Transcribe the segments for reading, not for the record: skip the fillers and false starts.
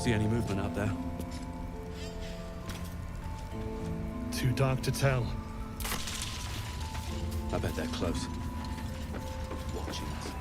See any movement out there? Too dark to tell. I bet they're close. Watching us.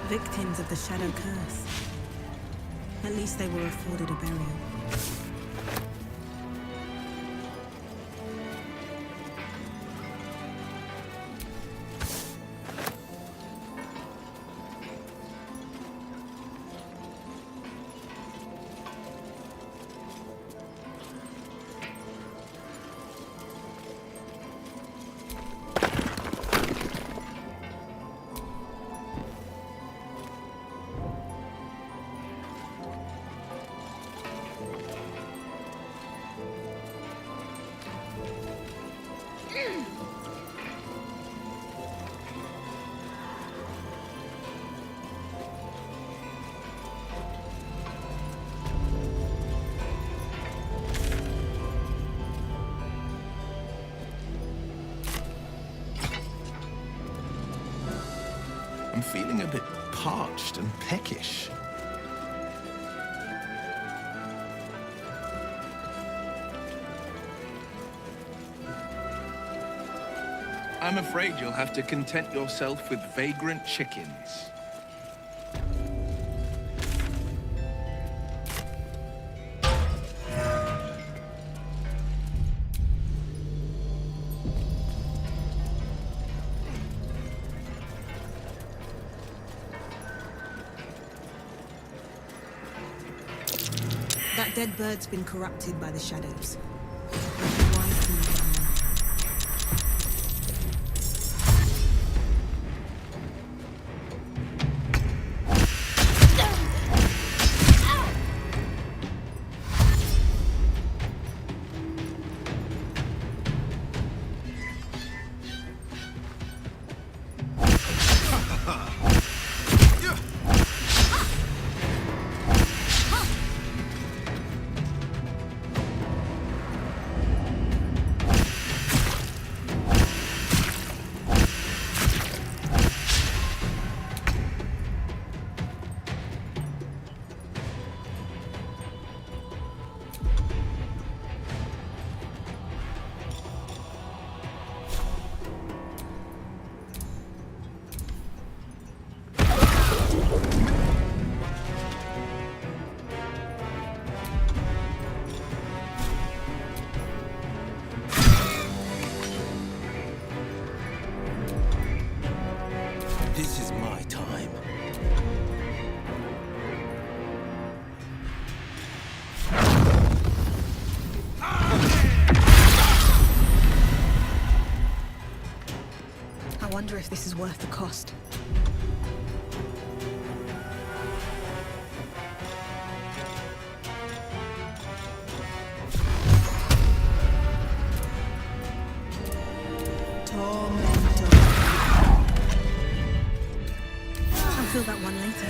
Victims of the Shadow Curse. At least they were afforded a burial. I'm feeling a bit parched and peckish. I'm afraid you'll have to content yourself with vagrant chickens. That dead bird's been corrupted by the shadows. Why can you run now? This is my time. I wonder if this is worth the cost. I'll feel that one later.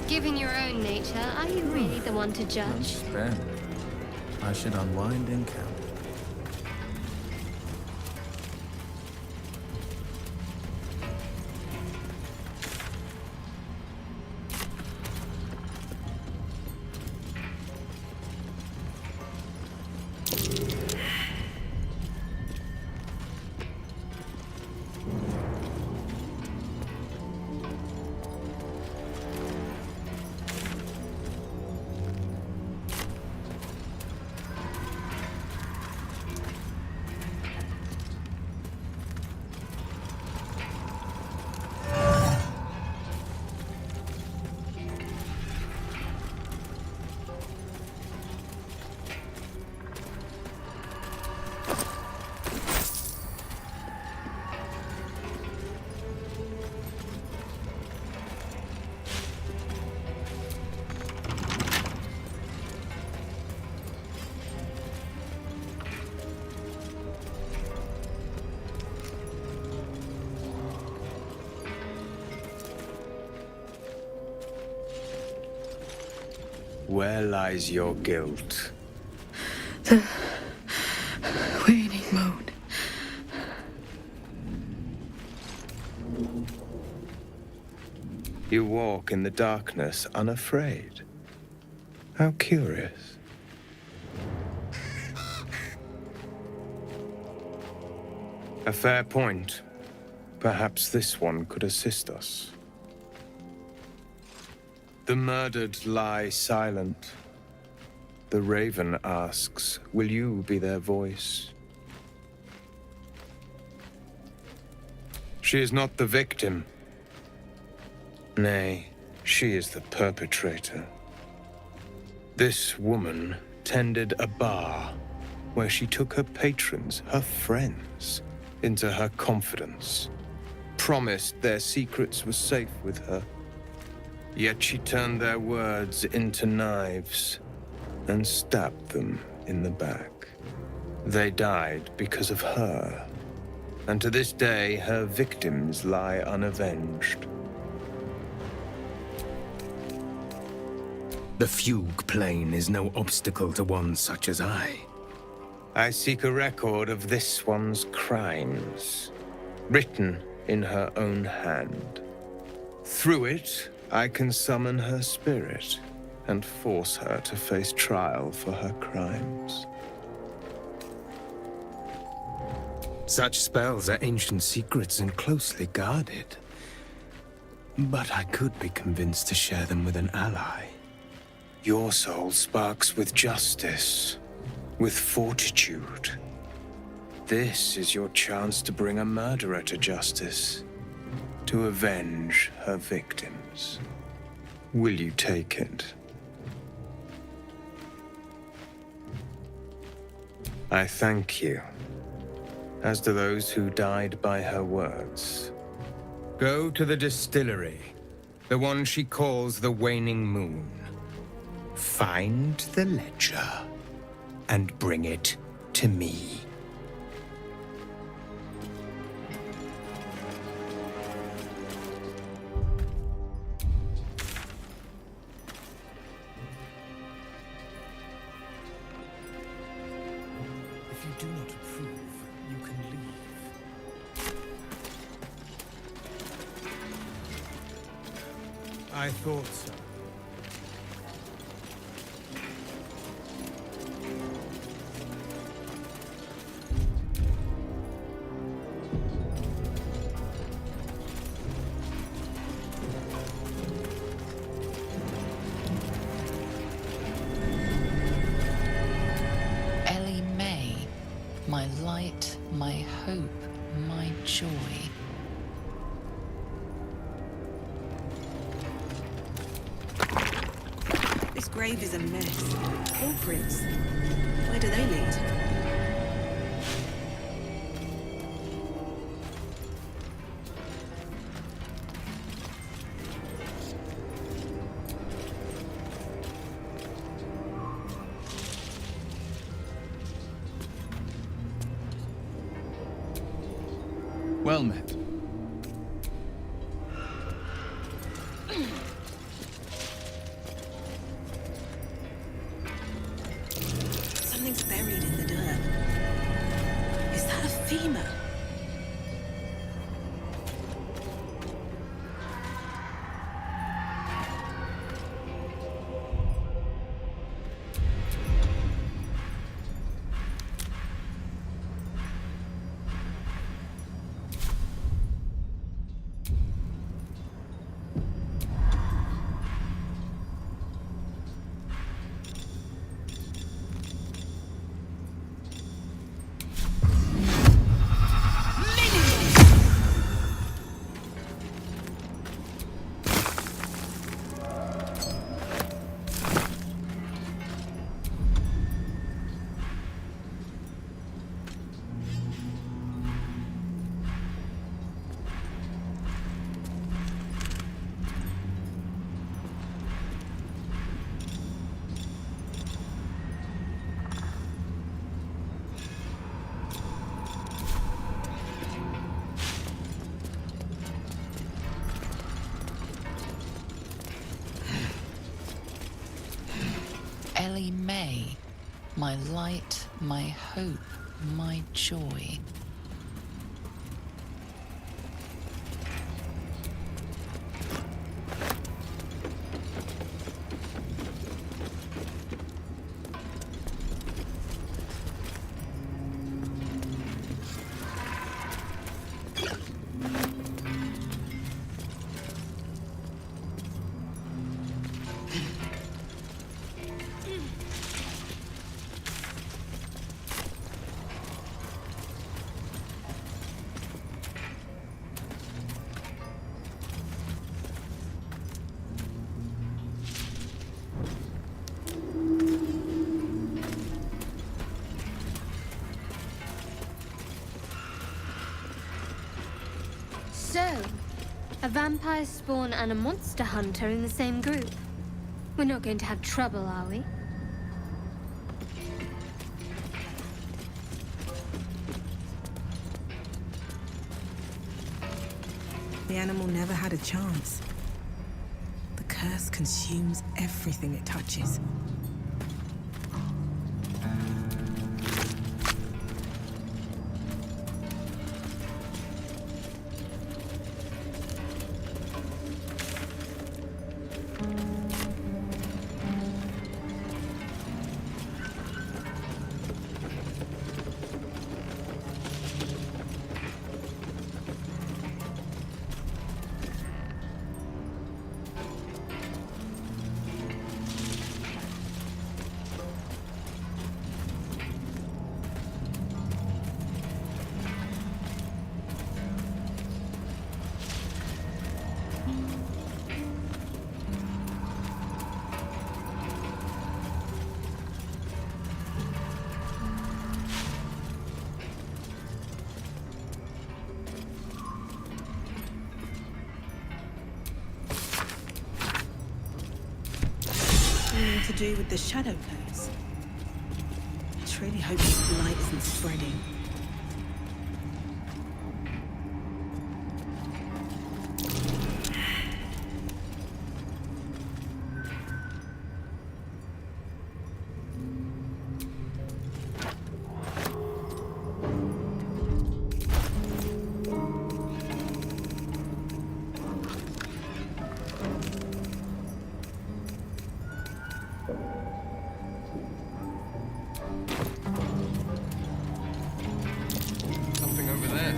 Given your own nature, are you really the one to judge? Spend. I should unwind and count. Where lies your guilt? The waning moon. You walk in the darkness unafraid. How curious. A fair point. Perhaps this one could assist us. The murdered lie silent. The raven asks, will you be their voice? She is not the victim. Nay, she is the perpetrator. This woman tended a bar where she took her patrons, her friends, into her confidence, promised their secrets were safe with her. Yet she turned their words into knives and stabbed them in the back. They died because of her, and to this day her victims lie unavenged. The fugue plane is no obstacle to one such as I. I seek a record of this one's crimes, written in her own hand. Through it, I can summon her spirit and force her to face trial for her crimes. Such spells are ancient secrets and closely guarded. But I could be convinced to share them with an ally. Your soul sparks with justice, with fortitude. This is your chance to bring a murderer to justice, to avenge her victims. Will you take it? I thank you, as do those who died by her words. Go to the distillery, the one she calls the Waning Moon. Find the ledger and bring it to me. If you do not approve, you can leave. I thought so. My light, my hope, my joy. This grave is a mess. Culprits. Where do they lead? Well met. Something's buried in the dirt. Is that a femur? My light, my hope, my joy. So, A vampire spawn and a monster hunter in the same group. We're not going to have trouble, are we? The animal never had a chance. The curse consumes everything it touches. Something to do with the shadow curse. I truly hope this light isn't spreading. Something over there.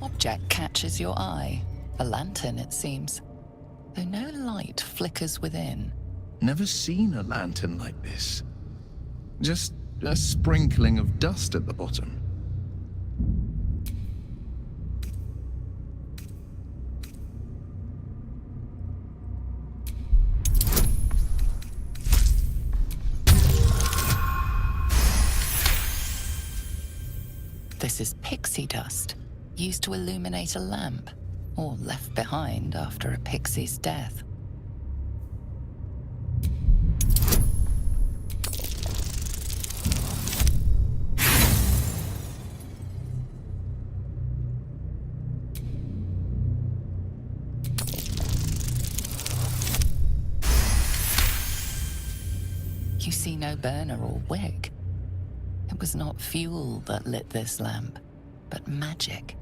Object catches your eye. A lantern, it seems, though no light flickers within. Never seen a lantern like this. Just a sprinkling of dust at the bottom. This is pixie dust, used to illuminate a lamp, or left behind after a pixie's death. You see no burner or wick. It was not fuel that lit this lamp, but magic.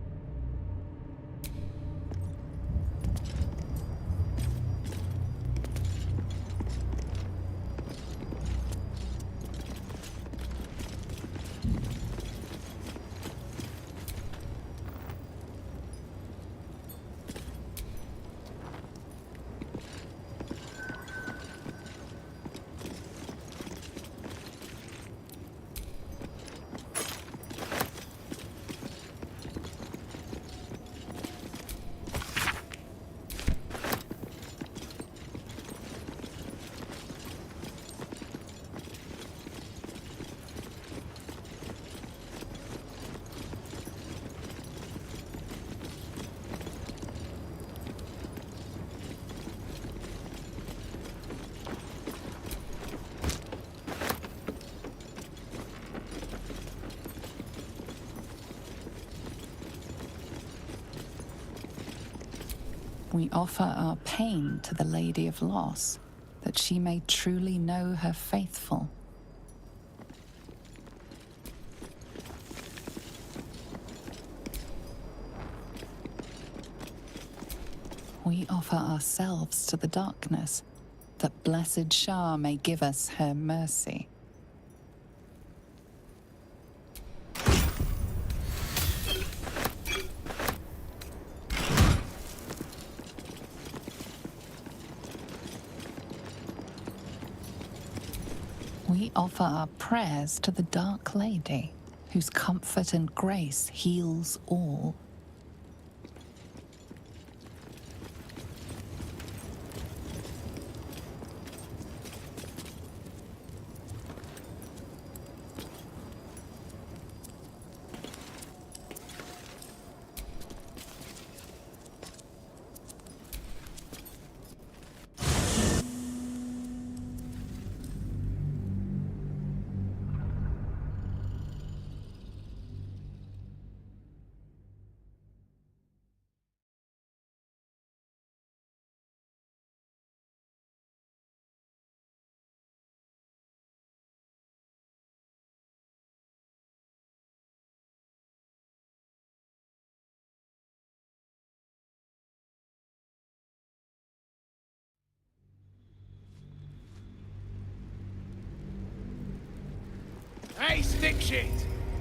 We offer our pain to the Lady of Loss, that she may truly know her faithful. We offer ourselves to the darkness, that blessed Shah may give us her mercy. We offer our prayers to the Dark Lady, whose comfort and grace heals all. Hey, stick shit!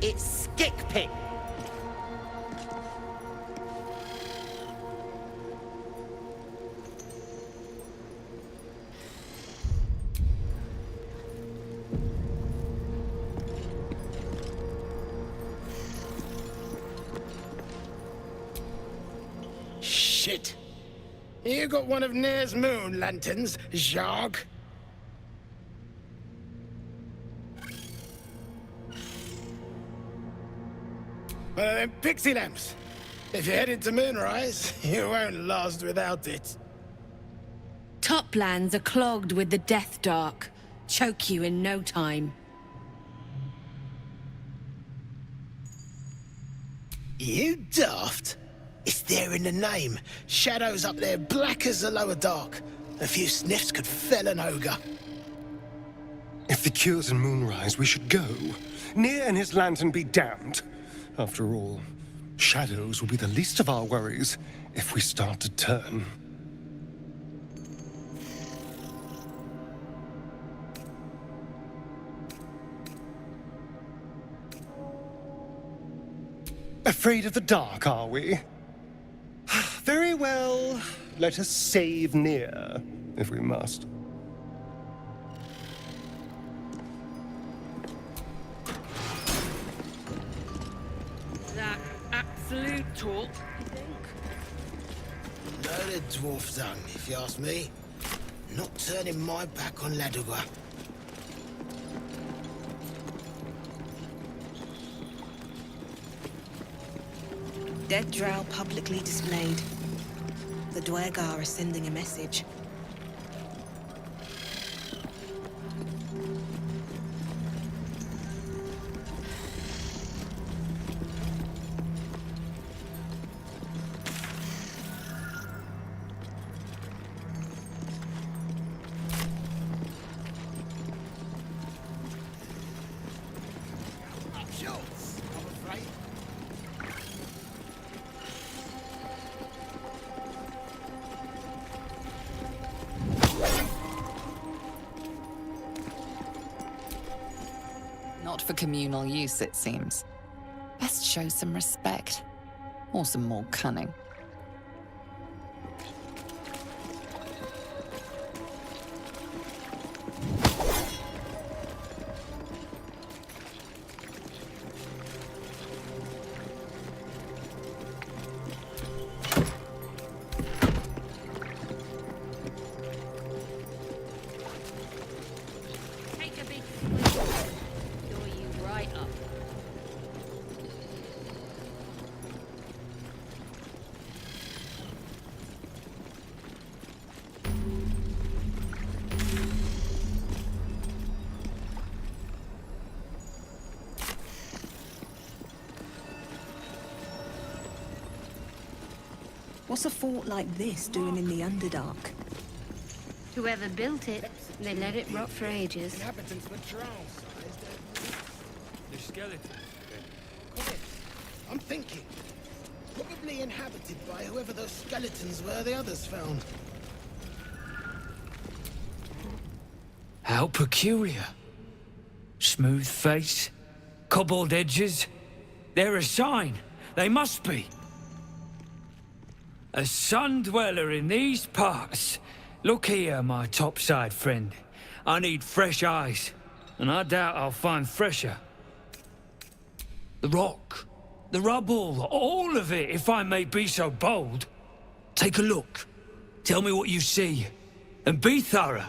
It's Stick Pit. Shit. You got one of Nere's moon lanterns, Jarg? One of them pixie lamps. If you're headed to Moonrise, you won't last without it. Toplands are clogged with the Death Dark. Choke you in no time. You daft? It's there in the name. Shadows up there black as the lower dark. A few sniffs could fell an ogre. If the cure's in Moonrise, we should go. Nere and his lantern be damned. After all, shadows will be the least of our worries if we start to turn. Afraid of the dark, are we? Very well. Let us save Nere, if we must. That absolute talk, I think. Loaded dwarf tongue, if you ask me. Not turning my back on Ladoga. Dead drow publicly displayed. The Dwergar are sending a message. Not for communal use, it seems. Best show some respect. Or some more cunning. What's a fort like this doing in the Underdark? Whoever built it, they let it rot for ages. Inhabitants were drowned. The skeleton. Quiet. I'm thinking. Probably inhabited by whoever those skeletons were the others found. How peculiar. Smooth face, cobbled edges. They're a sign. They must be. A sun dweller in these parts. Look here, my topside friend. I need fresh eyes, and I doubt I'll find fresher. The rock, the rubble, all of it, if I may be so bold. Take a look. Tell me what you see, and be thorough.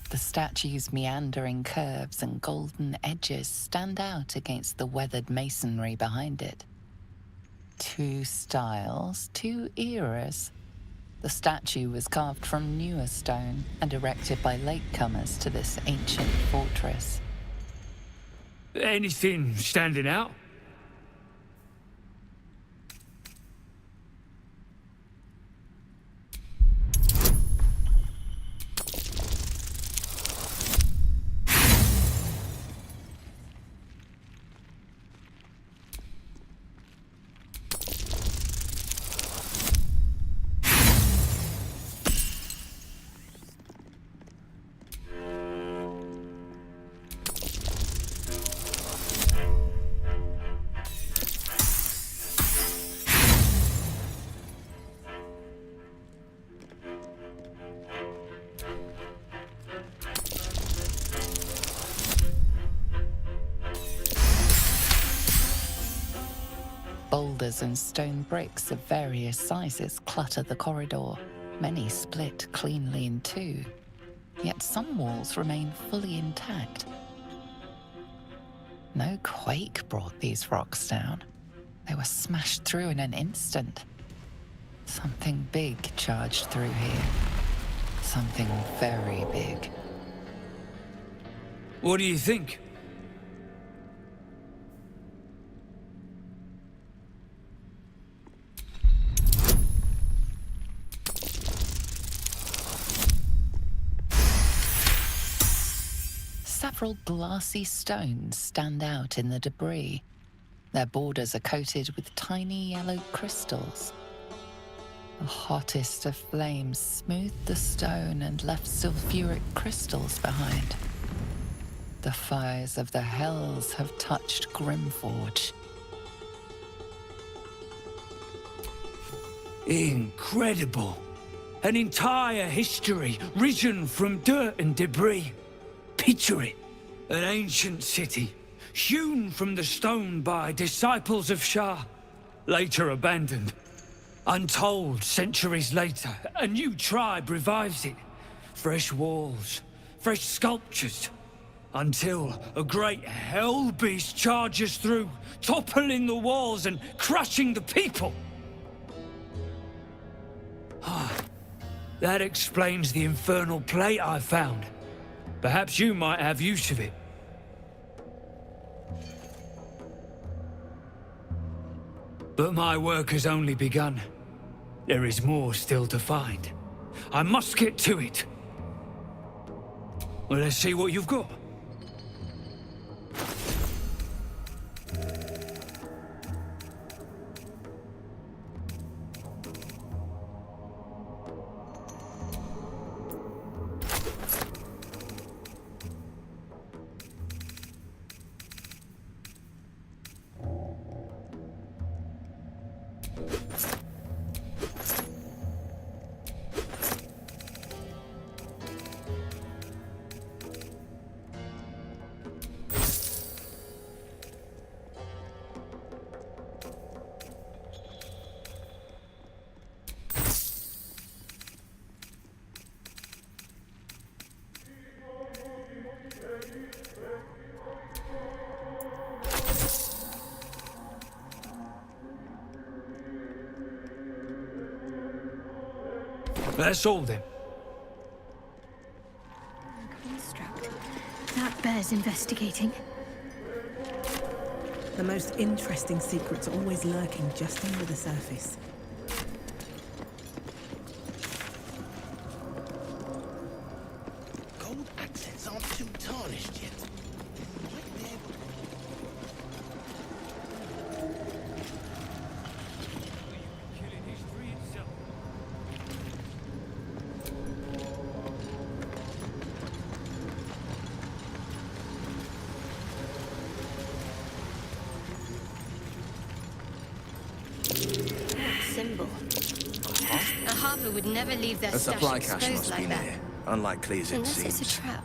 The statue's meandering curves and golden edges stand out against the weathered masonry behind it. Two styles, two eras. The statue was carved from newer stone and erected by latecomers to this ancient fortress. Anything standing out? Boulders and stone bricks of various sizes clutter the corridor, many split cleanly in two. Yet some walls remain fully intact. No quake brought these rocks down. They were smashed through in an instant. Something big charged through here. Something very big. What do you think? Several glassy stones stand out in the debris. Their borders are coated with tiny yellow crystals. The hottest of flames smoothed the stone and left sulfuric crystals behind. The fires of the hells have touched Grimforge. Incredible! An entire history risen from dirt and debris. Picture it. An ancient city, hewn from the stone by disciples of Shah, later abandoned. Untold centuries later, a new tribe revives it. Fresh walls, fresh sculptures, until a great hell beast charges through, toppling the walls and crushing the people. That explains the infernal plate I found. Perhaps you might have use of it. But my work has only begun. There is more still to find. I must get to it. Well, let's see what you've got. That's all then. Construct. That bears investigating. The most interesting secrets are always lurking just under the surface. Gold accents aren't too tarnished yet. Might be able Symbol. A harper would never leave their A stash supply cache exposed must be like that. near. Unlikely as it Unless it's a seems. trap.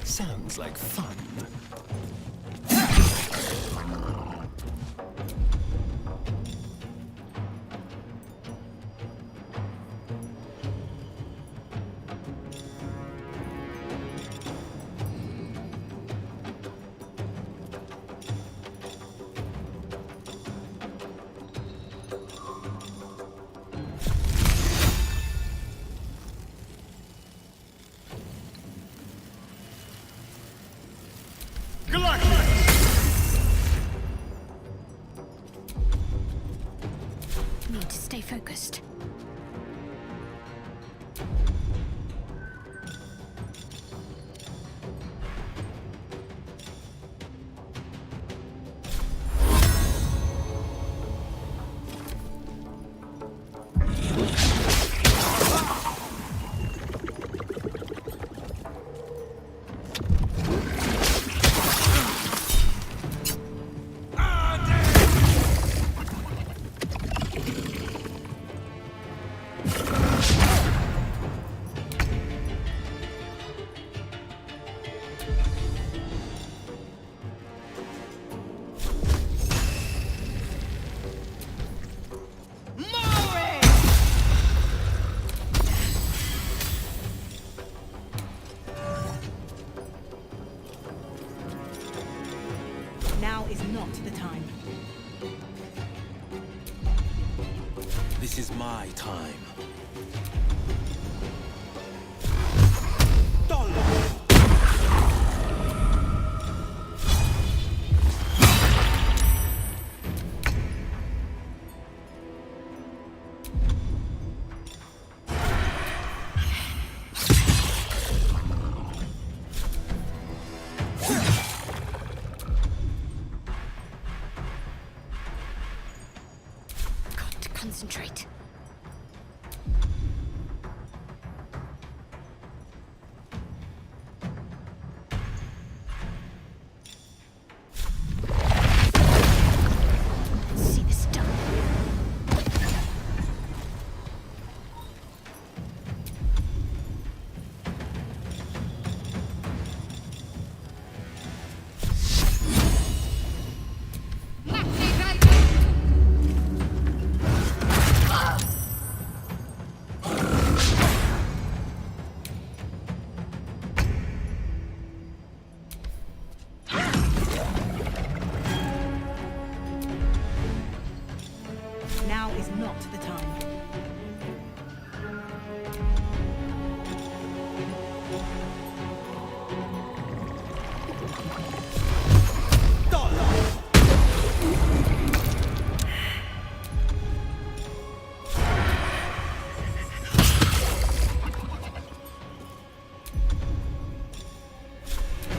Sounds like fun. Need to stay focused. Now is not the time. This is my time. Got to concentrate. See this done. Now is not the time.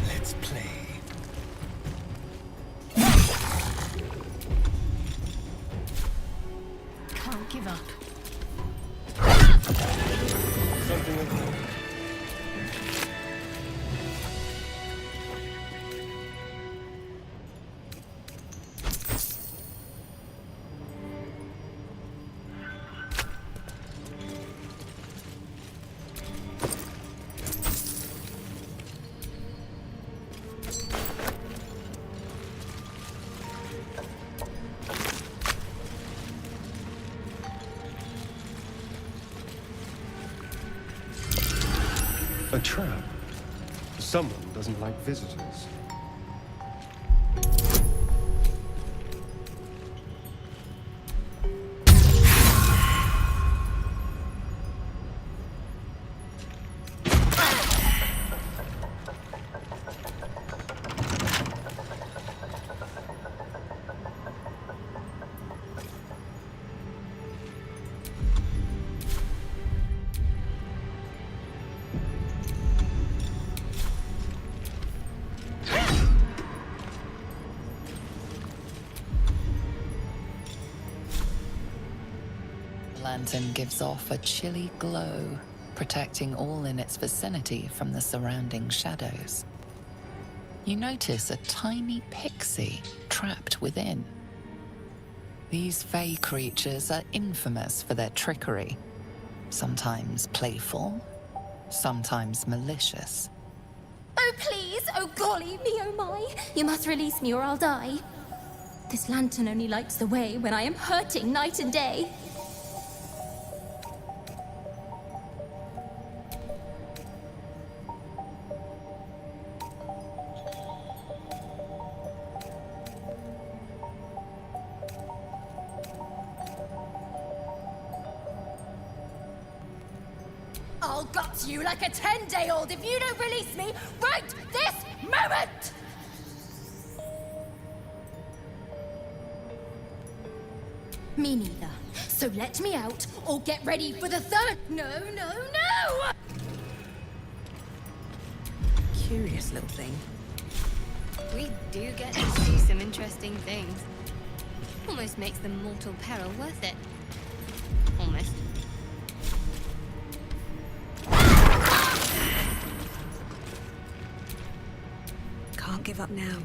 Let's play. Can't give up. trap. Someone doesn't like visitors. The lantern gives off a chilly glow, protecting all in its vicinity from the surrounding shadows. You notice a tiny pixie trapped within. These fey creatures are infamous for their trickery, sometimes playful, sometimes malicious. Oh, please! Oh, golly me, oh my! You must release me or I'll die. This lantern only lights the way when I am hurting night and day. I'll gut you like a 10-day-old if you don't release me right this moment! Me neither. So let me out, or get ready for the third... No, no, no! Curious little thing. We do get to see some interesting things. Almost makes the mortal peril worth it. Almost. Can't give up now.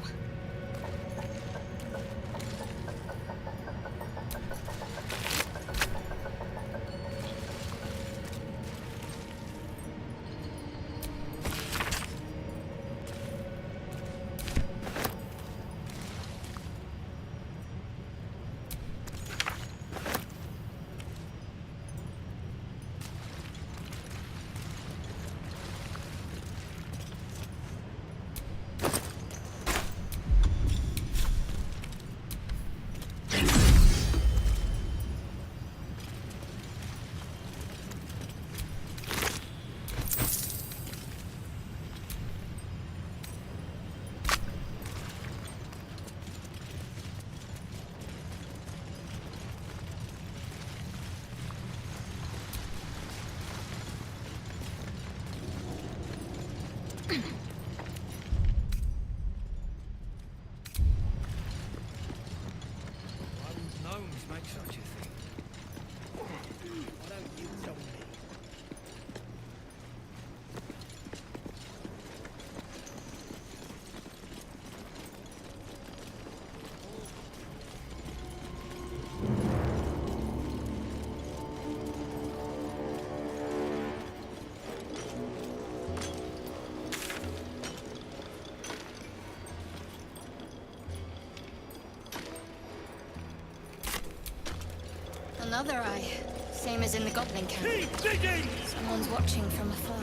Another eye. Same as in the goblin camp. Keep digging! Someone's watching from afar.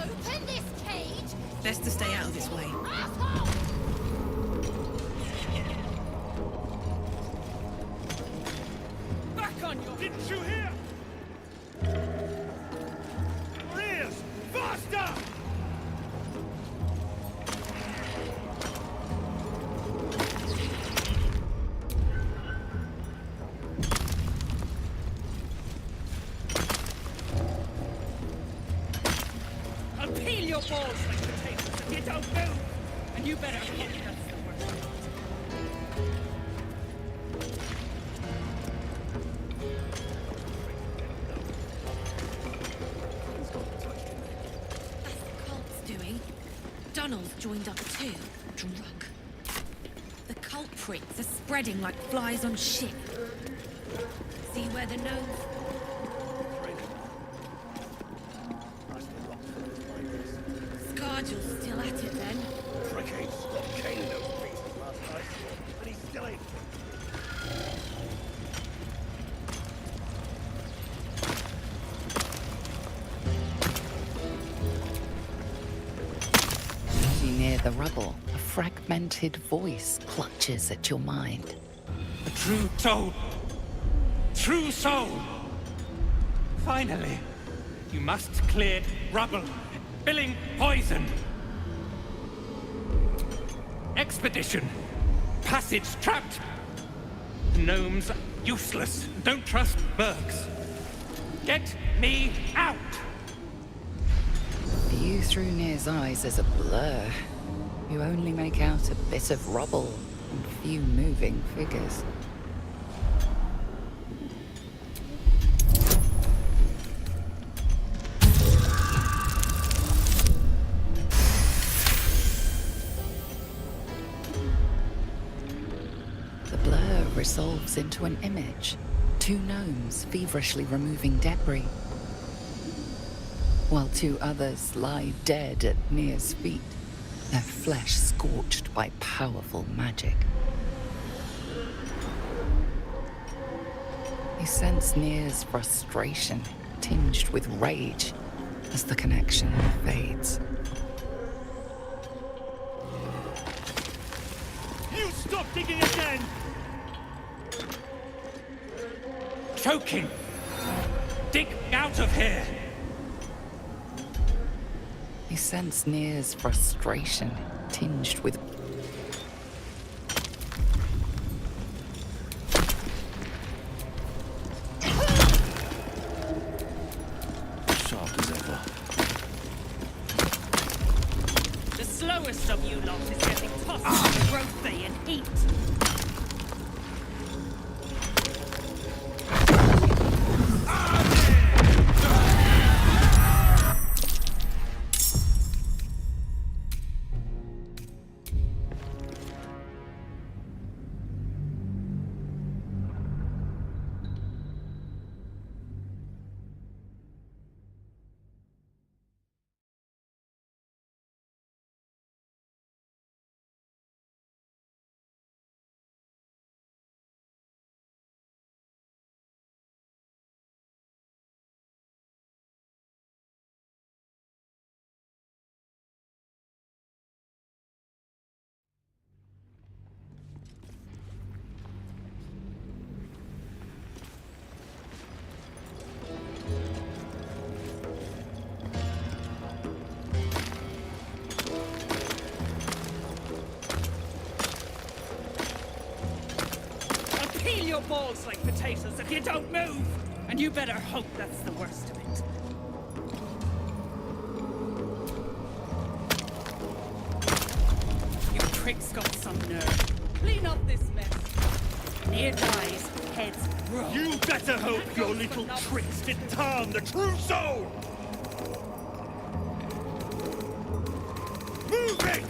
Open this cage! Best to stay out of this way. Asshole! Back on you! Didn't you hear? Your ears! Faster! I'll peel your balls like potatoes if you don't move! And you better hope that's the worst. That's the cult's doing. Donald's joined up too. Drunk. The cult pricks are spreading like flies on shit. See where the gnomes... Scargill's still at it then. Cricket cane those beasts last night, and he's still in. the rubble, a fragmented voice clutches at your mind. A true soul. True soul. Finally, you must clear rubble, spilling poison. Expedition. Passage trapped. Gnomes useless. Don't trust Bergs. Get me out! View through Nere's eyes is a blur. You only make out a bit of rubble and few moving figures. The blur resolves into an image. Two gnomes feverishly removing debris, while two others lie dead at Nere's feet, their flesh scorched by powerful magic. You sense Nere's frustration, tinged with rage, as the connection fades. You stop digging again! Choking! Dig out of here! You sense Nere's frustration, tinged with... Sharp as ever. The slowest of you lot is getting tossed to the growthy and heat. Your balls like potatoes if you don't move! And you better hope that's the worst of it. You pricks got some nerve. Clean up this mess. Nere dies, heads roll. You better hope your little tricks didn't harm the true soul! Move it!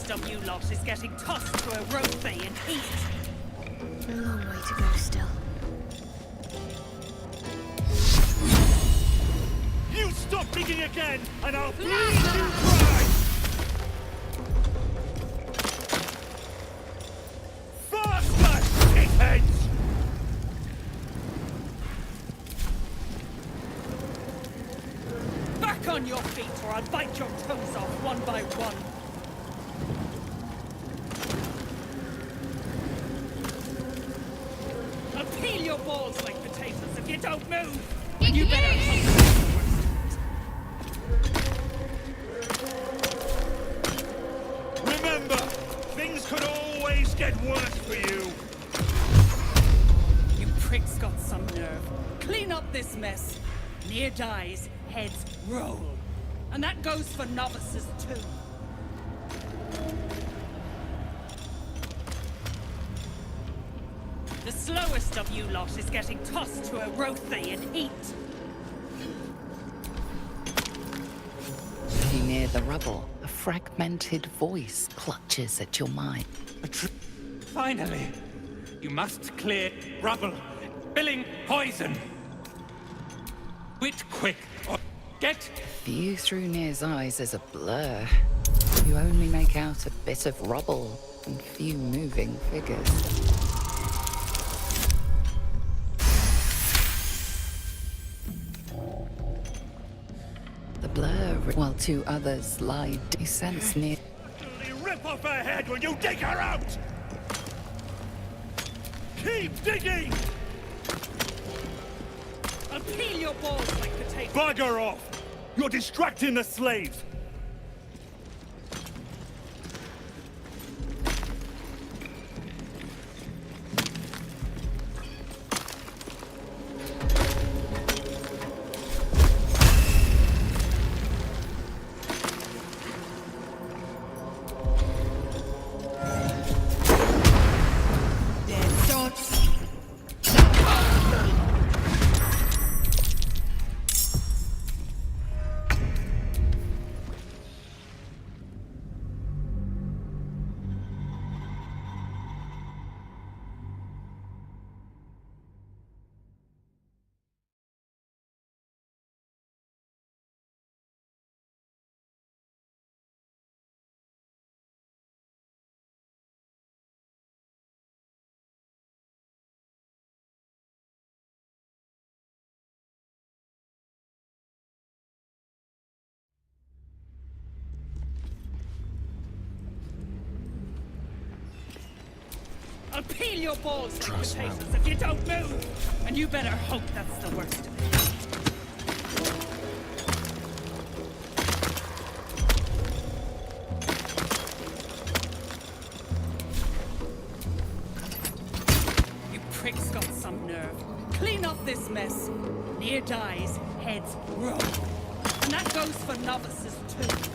Of you lot is getting tossed to a growthy and heat. A long way to go still. You stop digging again, and I'll bleed you dry! Faster, shitheads! Back on your feet or I'll bite your toes off one by one. Peel your balls like potatoes if you don't move! And you better hope that's the worst of it. Remember, things could always get worse for you. You pricks got some nerve. Clean up this mess. Nere dies, heads roll. And that goes for novices too. The slowest of you lot is getting tossed to a growthy and heat. You near the rubble, a fragmented voice clutches at your mind. Finally, you must clear rubble, spilling poison. Quit quick, or get... View through Nere's eyes is a blur. You only make out a bit of rubble and few moving figures. while two others lie descents near. Rip off her head when you dig her out! Keep digging! I'll peel your balls like potatoes. Bugger off! You're distracting the slaves! I'll peel your balls like potatoes if you don't move! And you better hope that's the worst of it. You prick's got some nerve. Clean up this mess. Near dies, heads roll. And that goes for novices too.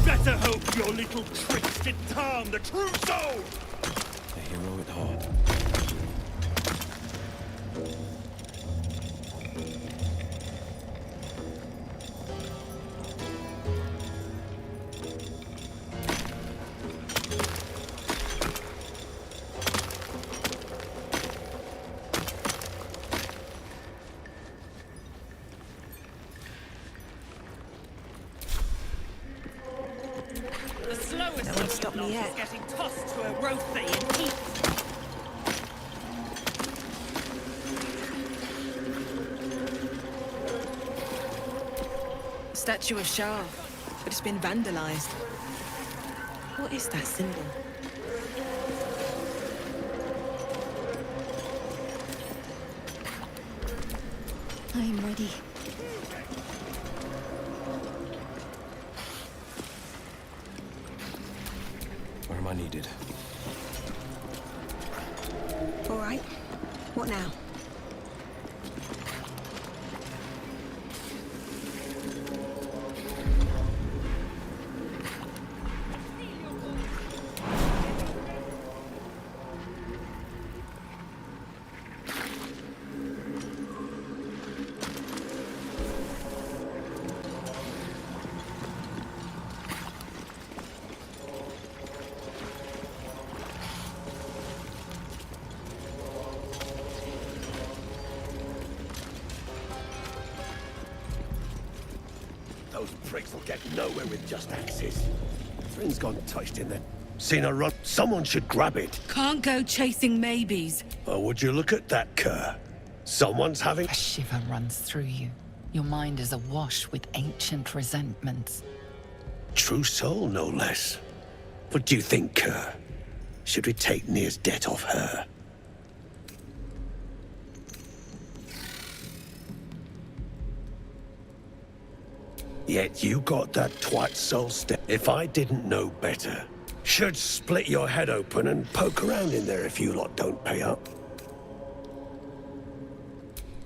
Better hope your little tricks did harm the true soul! A hero at heart. Getting tossed to a rothy and eat. Statue of Shah, but it's been vandalized. What is that symbol? I am ready. Where am I needed? All right. What now? Those pricks will get nowhere with just axes. Thing's gone touched in there. Seen her run. Someone should grab it. Can't go chasing maybes. Or would you look at that cur? Someone's having... A shiver runs through you. Your mind is awash with ancient resentments. True soul, no less. What do you think, cur? Should we take Nir's debt off her? Yet you got that twat soul step. If I didn't know better, should split your head open and poke around in there if you lot don't pay up.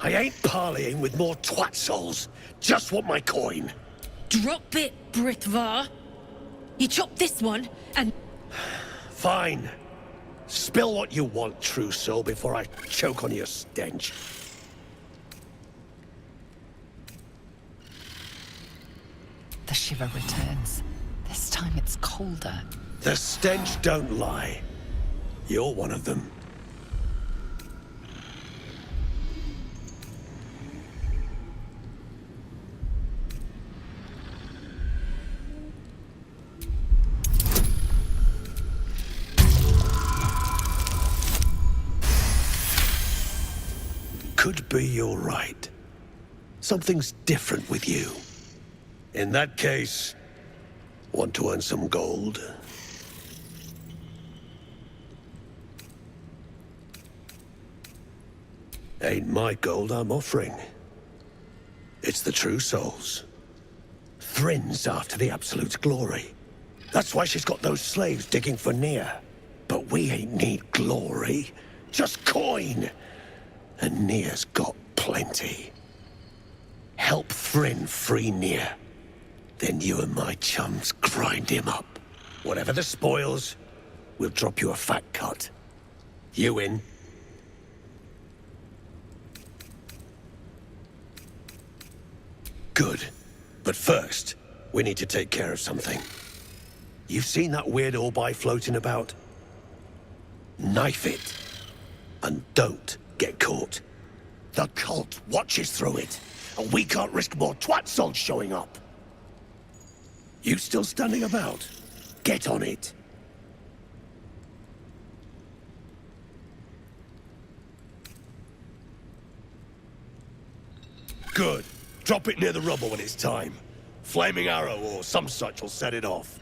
I ain't parleying with more twat souls. Just want my coin. Drop it, Britvar. You chop this one, and... Fine. Spill what you want, true soul, before I choke on your stench. The shiver returns. This time it's colder. The stench don't lie. You're one of them. could be you're right. Something's different with you. In that case, want to earn some gold? Ain't my gold I'm offering. It's the true soul's. Thrin's after the absolute glory. That's why she's got those slaves digging for Near. But we ain't need glory, just coin. And Near's got plenty. Help Thrin free Near. Then you and my chums grind him up. Whatever the spoils, we'll drop you a fat cut. You in? Good. But first, we need to take care of something. You've seen that weird orb floating about? Knife it. And don't get caught. The cult watches through it, and we can't risk more twat souls showing up. You still standing about? Get on it. Good. Drop it near the rubble when it's time. Flaming arrow or some such will set it off.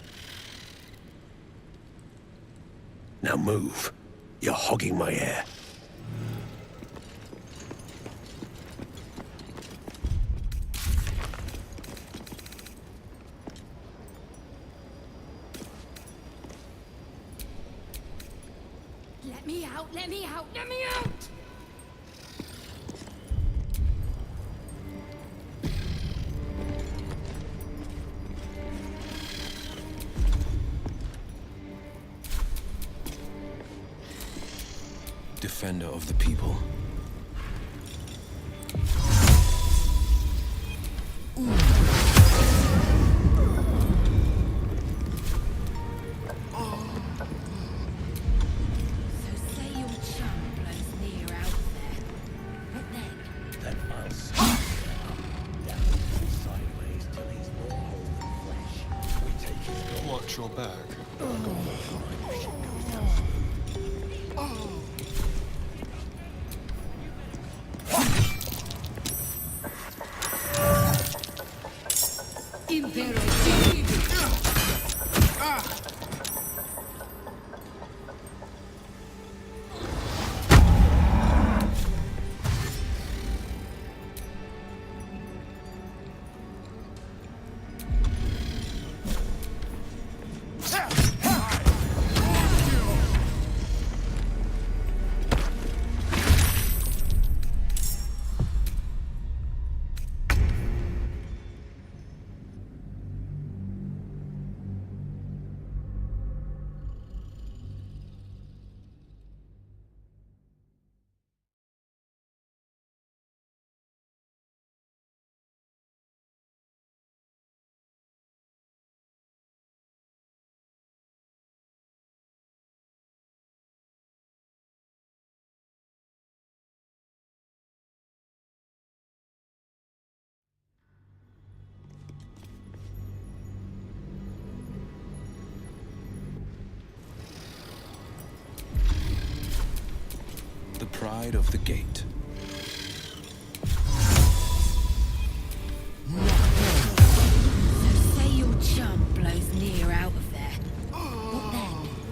Now move. You're hogging my air. Let me out, let me out, let me out! Defender of the people. Watch your back. The pride of the gate. So say your chum blows Near out of there. What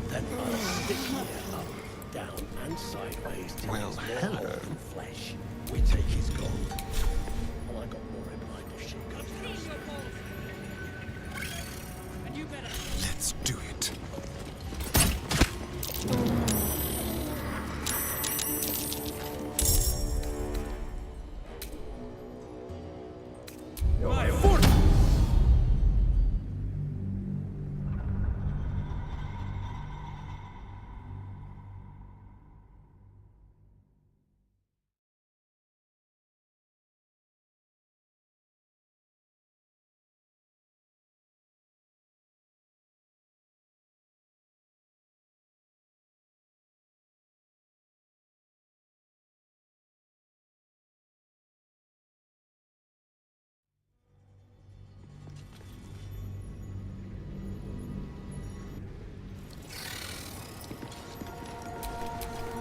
then? Then I'll stick Near up, down, and sideways till Well, he's more hello. whole than flesh. We take his gold. And I got more in mind if she comes closer. Let's do it.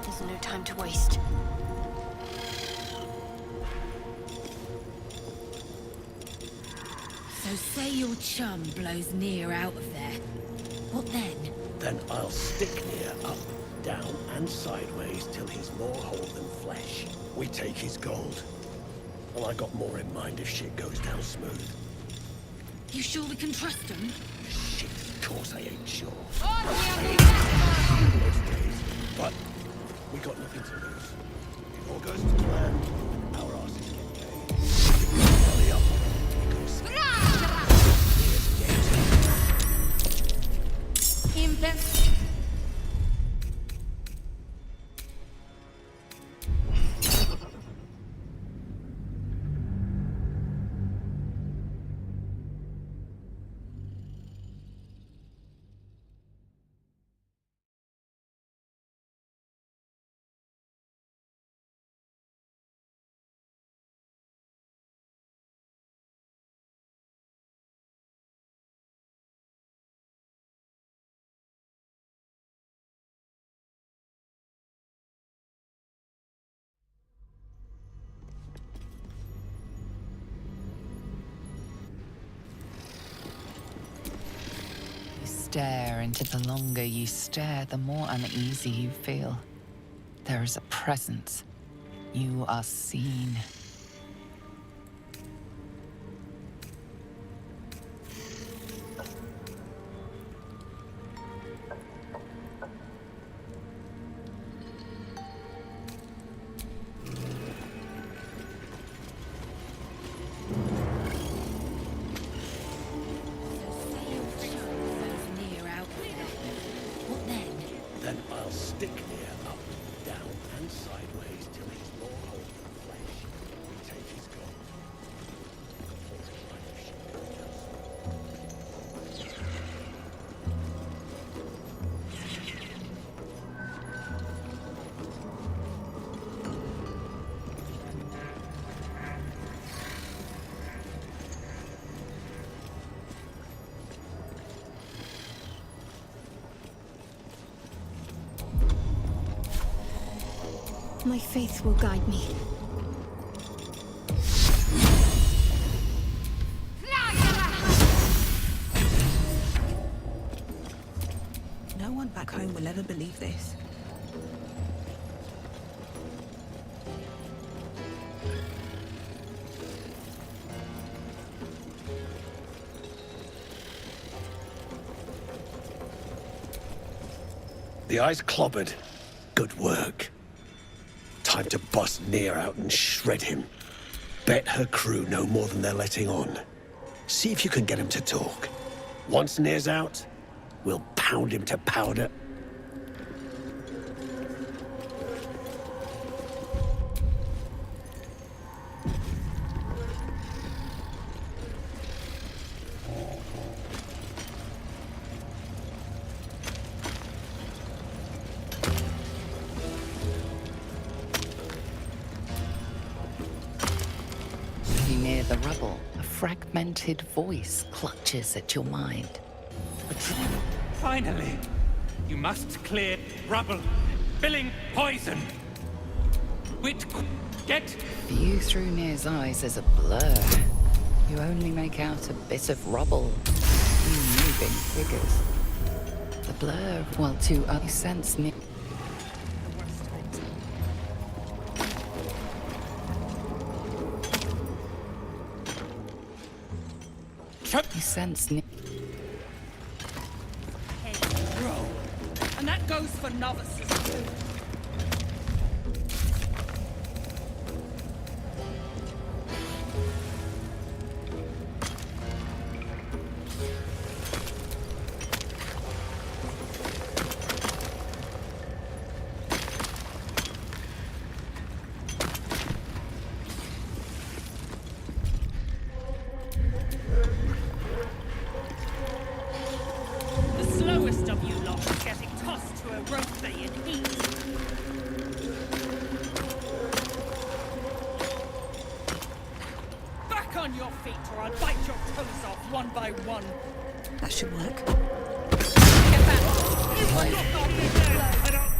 There's no time to waste. say your chum blows Near out of there. What then? Then I'll stick Near up, down, and sideways till he's more whole than flesh. We take his gold. Well, I got more in mind if shit goes down smooth. You sure we can trust him? Shit, of course I ain't sure. On Most days. But we got nothing to lose. If all goes to plan, our asses get paid. Hurry up. Stare into the longer you stare, the more uneasy you feel. There is a presence. You are seen. Then I'll stick Near up, down, and sideways till he's more whole than flesh. Take his gold. My faith will guide me. No one back home will ever believe this. The eye's clobbered. Good work. Time to bust Near out and shred him. Bet her crew know more than they're letting on. See if you can get him to talk. Once Near's out, we'll pound him to powder. Near the rubble, a fragmented voice clutches at your mind. Finally! You must clear rubble, spilling poison. Get... View through Near's eyes is a blur. You only make out a bit of rubble, few moving figures. The blur, while to other sense Near. You sense Near. Roll. And that goes for novices too. Slowest of you lot is getting tossed to a rope in heat. Back on your feet or I'll bite your toes off one by one. That should work. Get back! You will not be dead! I don't...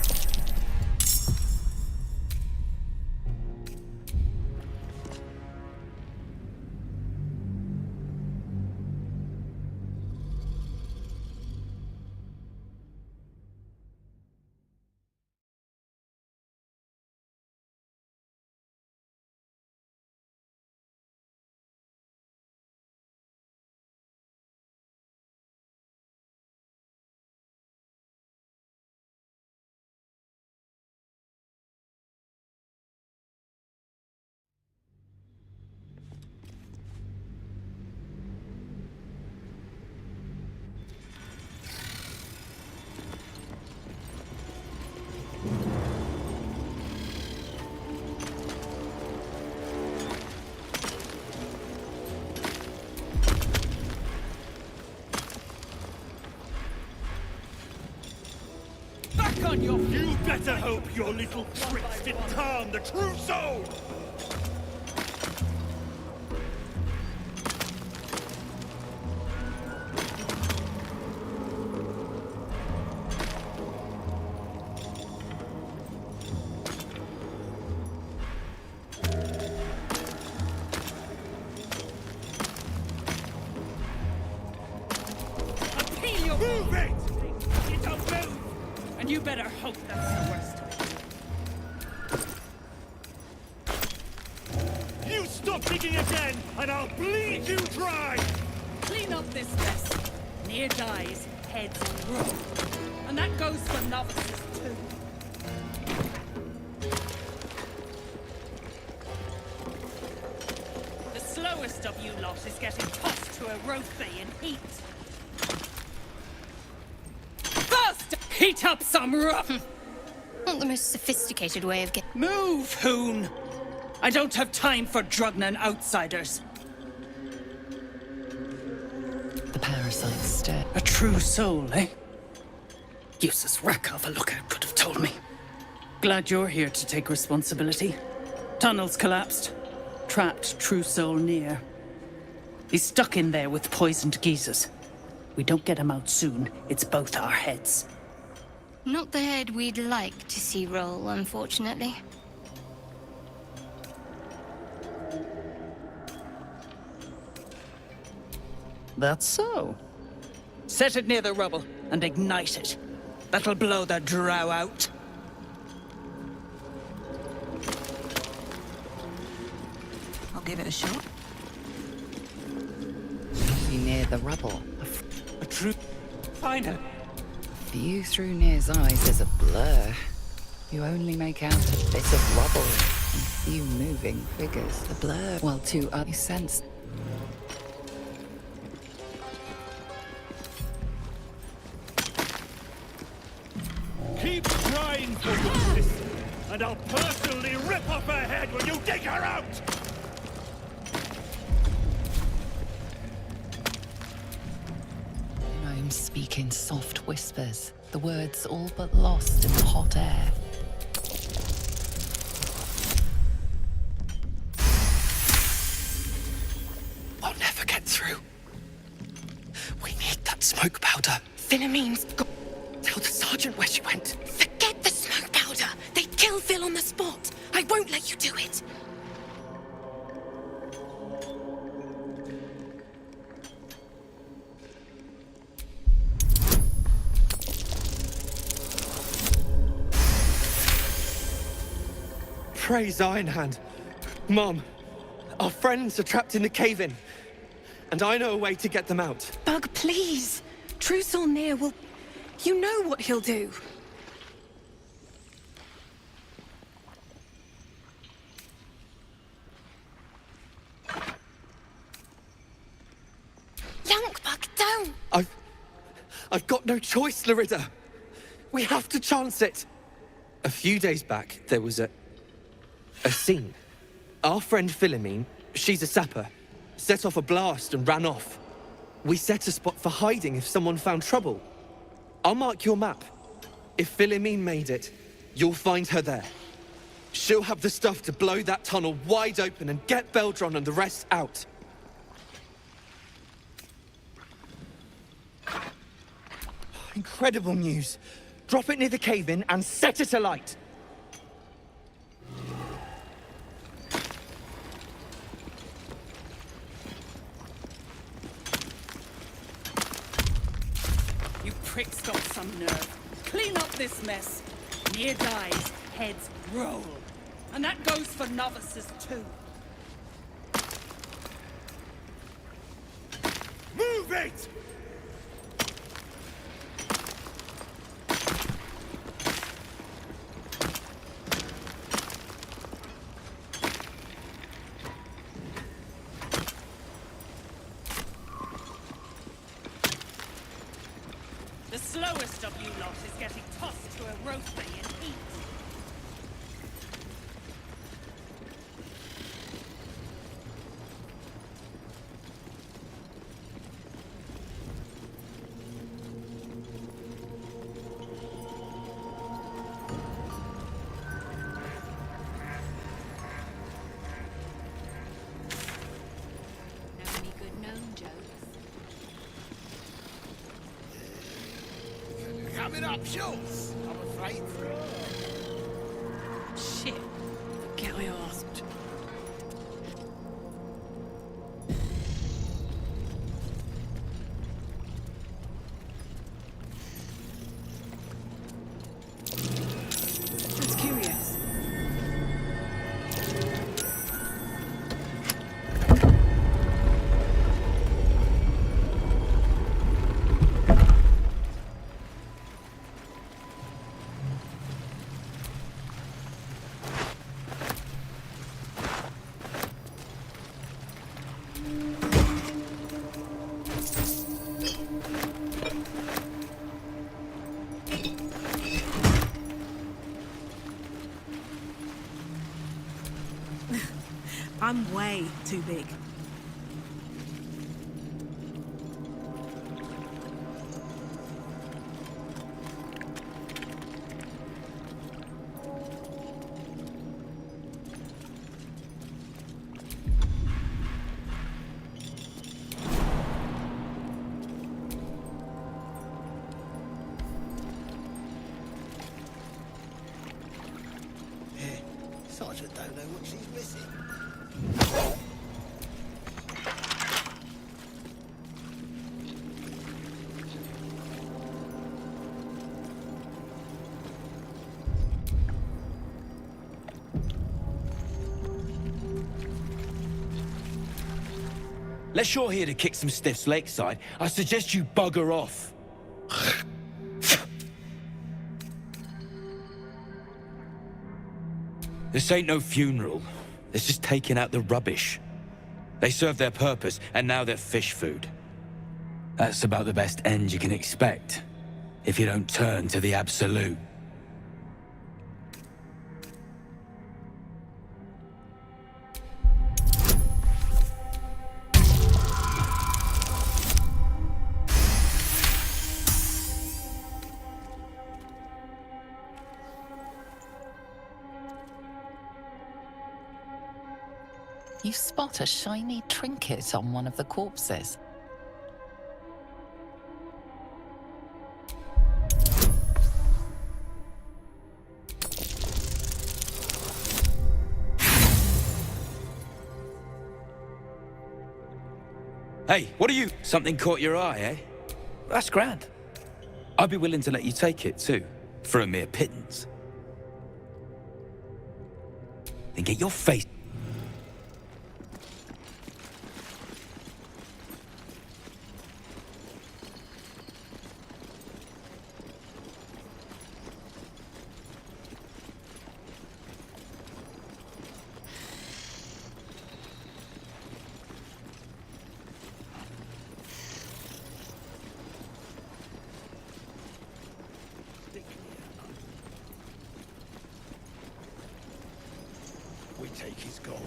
on your feet! You better hope your little tricks didn't harm the true soul! Move it! You don't move! And you better hope that's the worst of it. You stop digging again, and I'll bleed you dry! Clean up this mess. Near dies, heads roll. And that goes for novices too. The slowest of you lot is getting tossed to a rothay in heat. First, heat up some rough. Not the most sophisticated way of getting... Move, Hoon! I don't have time for Drugnan outsiders. The parasite stared. A true soul, eh? Useless wreck of a lookout could have told me. Glad you're here to take responsibility. Tunnels collapsed. Trapped true soul near. He's stuck in there with poisoned geezers. We don't get him out soon, it's both our heads. Not the head we'd like to see roll, unfortunately. That's so. Set it near the rubble and ignite it. That'll blow the drow out. I'll give it a shot. Near the rubble. A true finder. View through Near's eyes is a blur. You only make out a bit of rubble and a few moving figures. The blur, while two other sense. Keep trying for your sister, and I'll personally rip off her head when you dig her out! Gnomes speak in soft whispers, the words all but lost in the hot air. I'll never get through. We need that smoke powder. Philommene's got... Tell the sergeant where she went. Forget the smoke powder! They'd kill Phil on the spot! I won't let you do it! Praise Ironhand. Mom, our friends are trapped in the cave-in, and I know a way to get them out. Bug, please! True Soul Near will... You know what he'll do. Youngbug, don't! I've got no choice, Larida. We have to chance it. A few days back, there was a scene. Our friend Philomene, she's a sapper, set off a blast and ran off. We set a spot for hiding if someone found trouble. I'll mark your map. If Philomene made it, you'll find her there. She'll have the stuff to blow that tunnel wide open and get Beldron and the rest out. Incredible news. Drop it near the cave-in and set it alight. You pricks got some nerve. Clean up this mess. Near dies, heads roll. And that goes for novices too. Move it! The slowest of you lot is getting tossed to a rothay in heat. coming up short, I'm afraid. Shit. Forget I asked. That's curious. I'm way too big. Sergeant don't know what she's missing. Unless you're here to kick some stiffs lakeside, I suggest you bugger off. This ain't no funeral. It's just taking out the rubbish. They served their purpose, and now they're fish food. That's about the best end you can expect, if you don't turn to the absolute. You spot a shiny trinket on one of the corpses. Hey, what are you? Something caught your eye, eh? That's grand. I'd be willing to let you take it, too, for a mere pittance. Then get your face... We take his gold.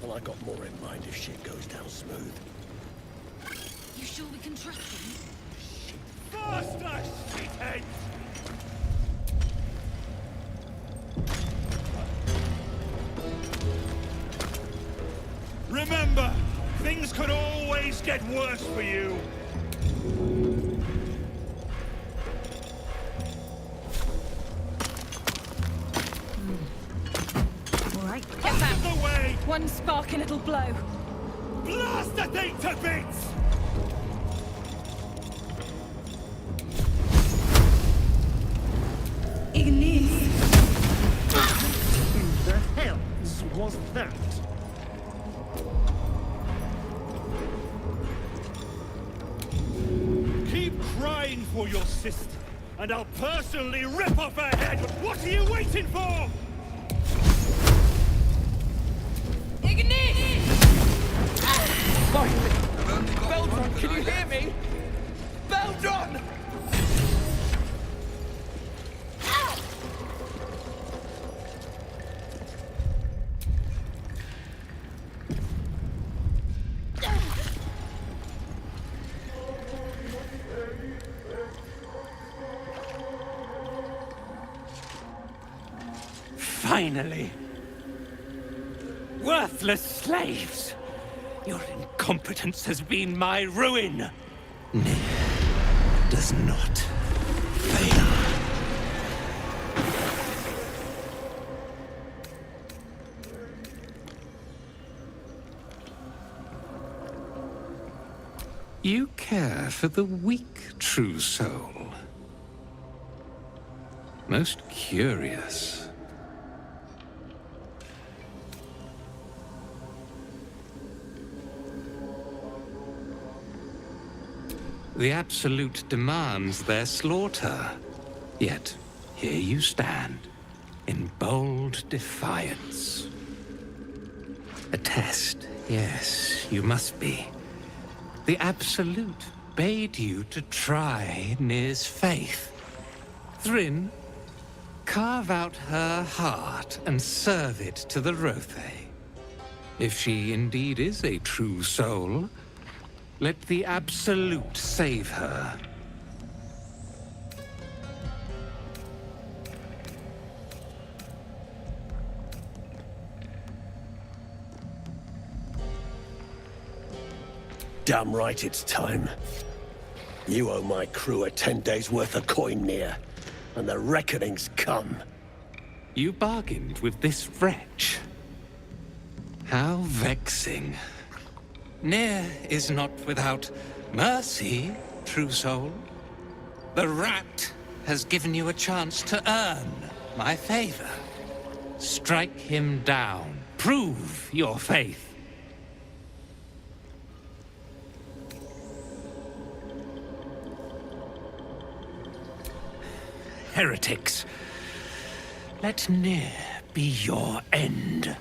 Well, I got more in mind if shit goes down smooth. You sure we can trust him? Faster, shitheads! Remember, things could always get worse for you. Get back! The way! One spark and it'll blow. Blast the thing to bits! Ignis! Who the hells was that? Keep crying for your sister, and I'll personally rip off her head. What are you waiting for? Ignis! Baldur, can you hear me? Baldur! Finally! Worthless slaves! Your incompetence has been my ruin! Does not You care for the weak true soul. Most curious. The Absolute demands their slaughter. Yet, here you stand, in bold defiance. A test, yes, you must be. The Absolute bade you to try Nir's faith. Thryn, carve out her heart and serve it to the Rothe. If she indeed is a true soul, let the Absolute save her. Damn right it's time. You owe my crew a 10 days' worth of coin, Nir, and the reckoning's come. You bargained with this wretch. How vexing. Nir is not without mercy, true soul. The rat has given you a chance to earn my favor. Strike him down. Prove your faith. Heretics. Let Nir be your end.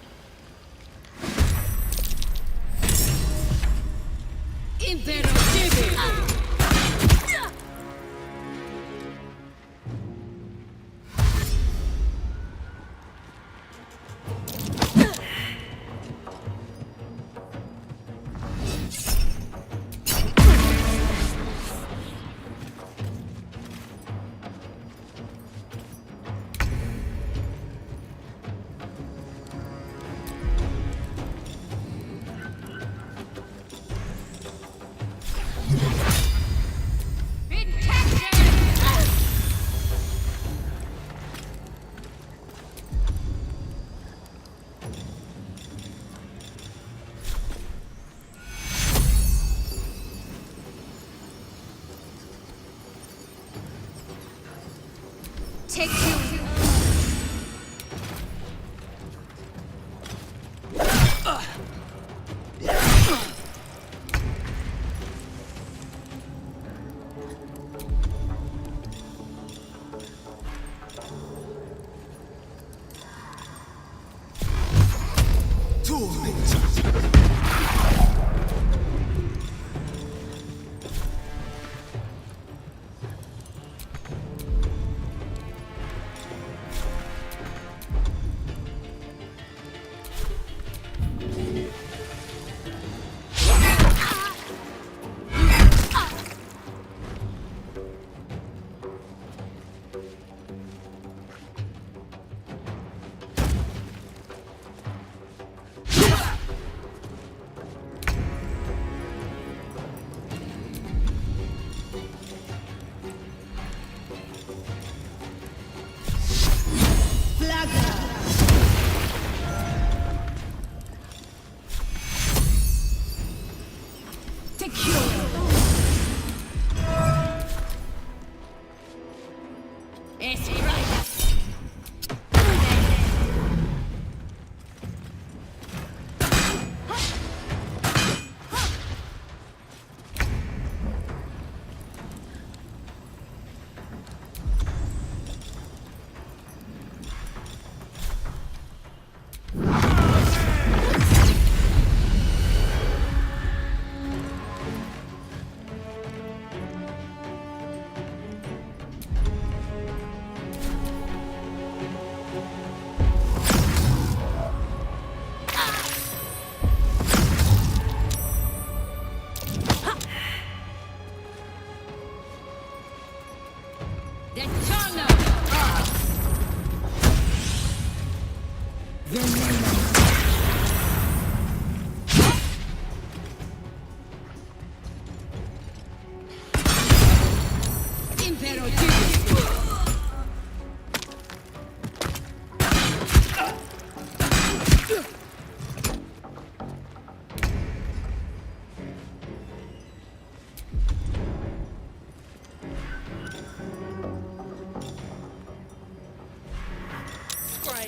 Take two.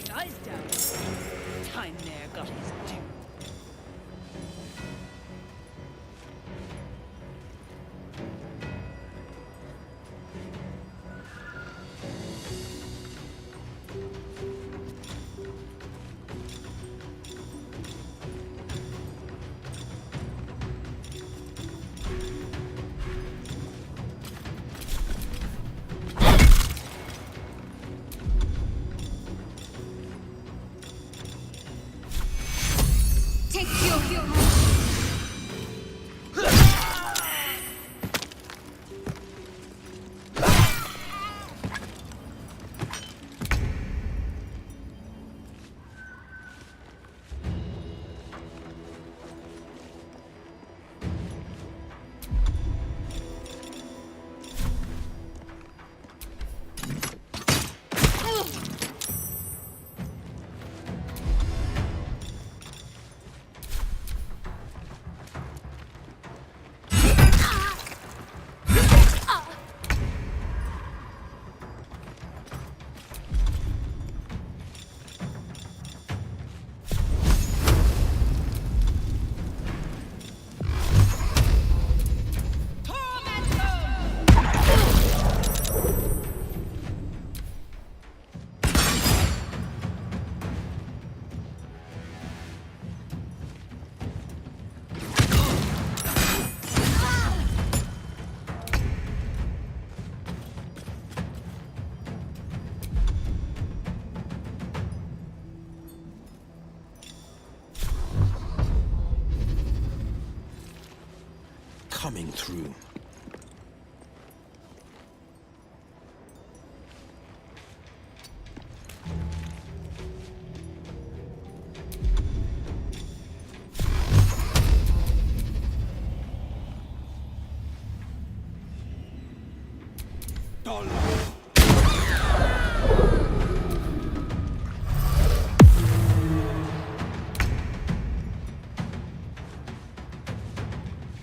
laying eyes down. Time there got his due. Coming through.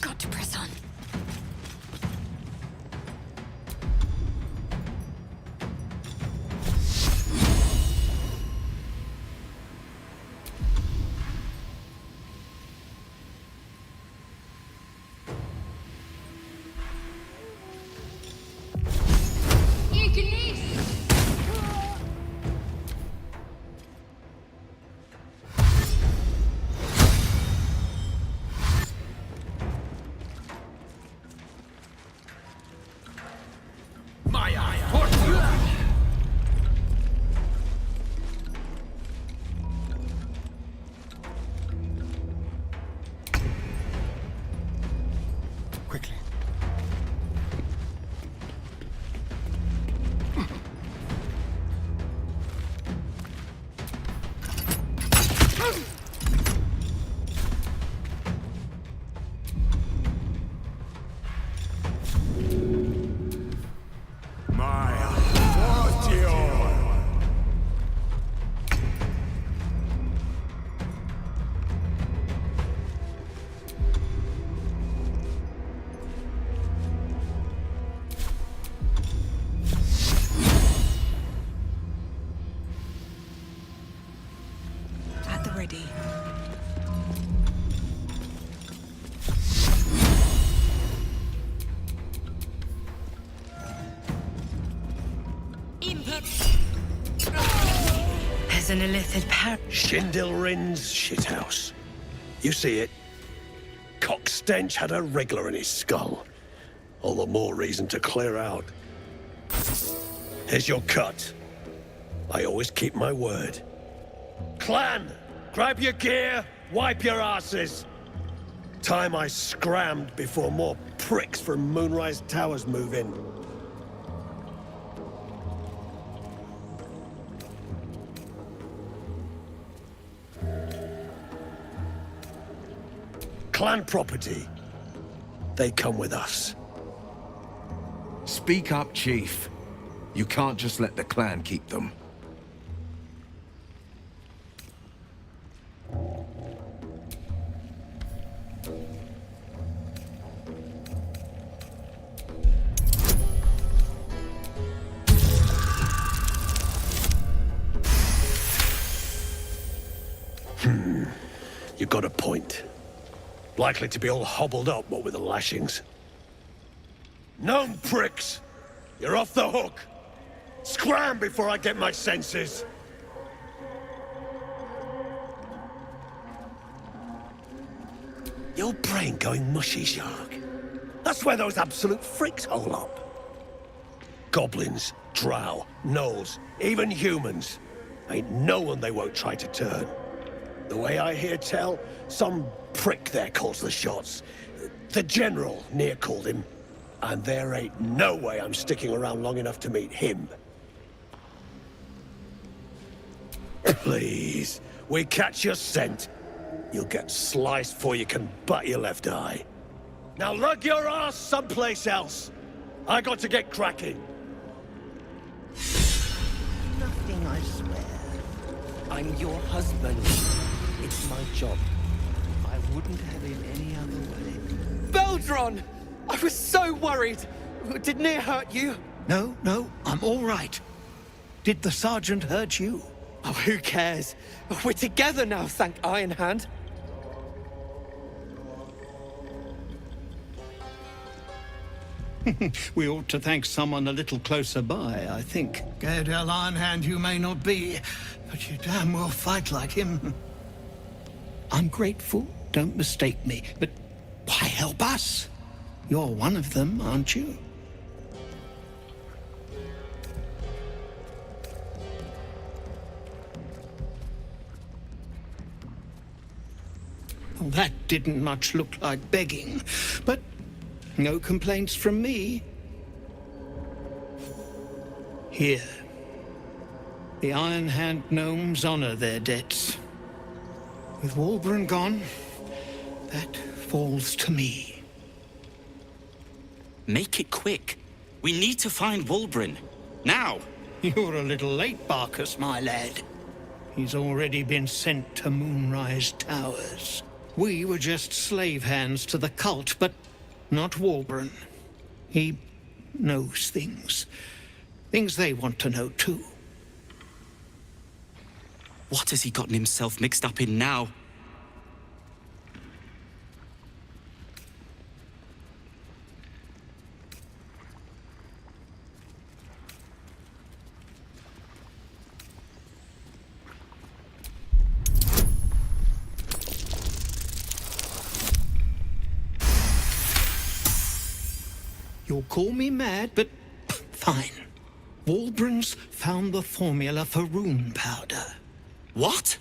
Got to press on. Ready. As an illithid Shindilrin's shithouse. You see it? Cockstench had a wriggler in his skull. All the more reason to clear out. Here's your cut. I always keep my word. Clan! Grab your gear, wipe your asses! Time I scrammed before more pricks from Moonrise Towers move in. Clan property. They come with us. Speak up, Chief. You can't just let the clan keep them. You got a point. Likely to be all hobbled up, what with the lashings. Gnome pricks! You're off the hook! Scram before I get my senses! Your brain going mushy, Shark. That's where those absolute freaks hole up. Goblins, drow, gnolls, even humans. Ain't no one they won't try to turn. The way I hear tell, some prick there calls the shots. The General, Near called him. And there ain't no way I'm sticking around long enough to meet him. Please, we catch your scent. You'll get sliced before you can butt your left eye. Now lug your ass someplace else. I got to get cracking. Nothing, I swear. I'm your husband. It's my job. I wouldn't have it any other way. Beldron! I was so worried! Did Near hurt you? No, I'm all right. Did the sergeant hurt you? Oh, who cares? We're together now, thank Iron Hand. We ought to thank someone a little closer by, I think. Gaedel Iron Hand you may not be, but you damn well fight like him. I'm grateful, don't mistake me, but why help us? You're one of them, aren't you? Well, that didn't much look like begging, but no complaints from me. Here. The Iron Hand gnomes honor their debts. With Wulbren gone, that falls to me. Make it quick. We need to find Wulbren. Now! You're a little late, Barkus, my lad. He's already been sent to Moonrise Towers. We were just slave hands to the cult, but not Wulbren. He knows things. Things they want to know, too. What has he gotten himself mixed up in now? You'll call me mad, but fine. Wulbren's found the formula for rune powder. What?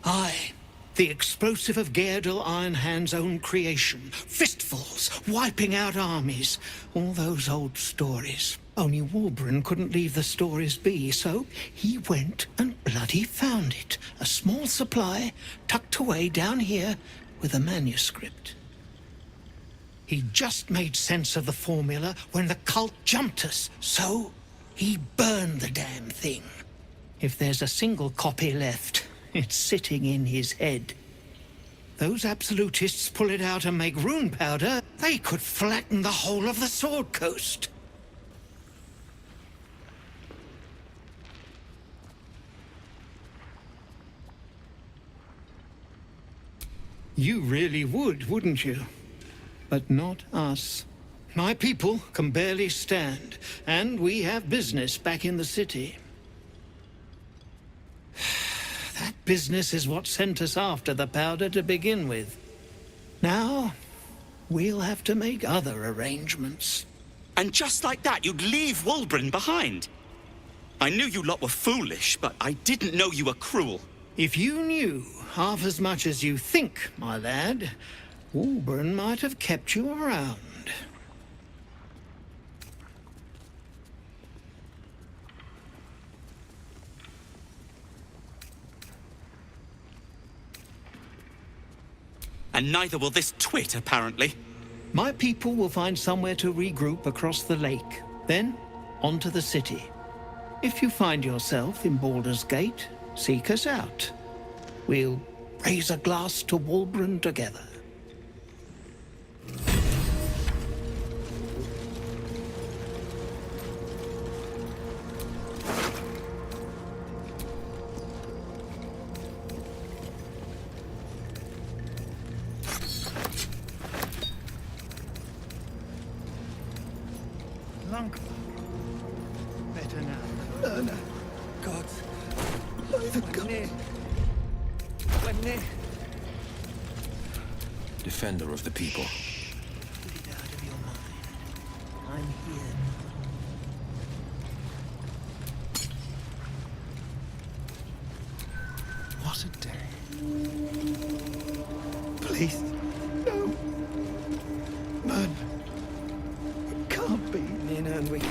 Aye. The explosive of Gaedel Iron Hand's own creation. Fistfuls, wiping out armies. All those old stories. Only Wulbren couldn't leave the stories be, so he went and bloody found it. A small supply, tucked away down here with a manuscript. He just made sense of the formula when the cult jumped us, so he burned the damn thing. If there's a single copy left, it's sitting in his head. Those absolutists pull it out and make rune powder, they could flatten the whole of the Sword Coast. You really would, wouldn't you? But not us. My people can barely stand, and we have business back in the city. That business is what sent us after the powder to begin with. Now, we'll have to make other arrangements. And just like that, you'd leave Wulbren behind? I knew you lot were foolish, but I didn't know you were cruel. If you knew half as much as you think, my lad, Wulbren might have kept you around. And neither will this twit, apparently. My people will find somewhere to regroup across the lake. Then, onto the city. If you find yourself in Baldur's Gate, seek us out. We'll raise a glass to Wulbren together. Defender of the people. I'm here. What a day. Please, no. Man, it can't be. Nina and Ricky,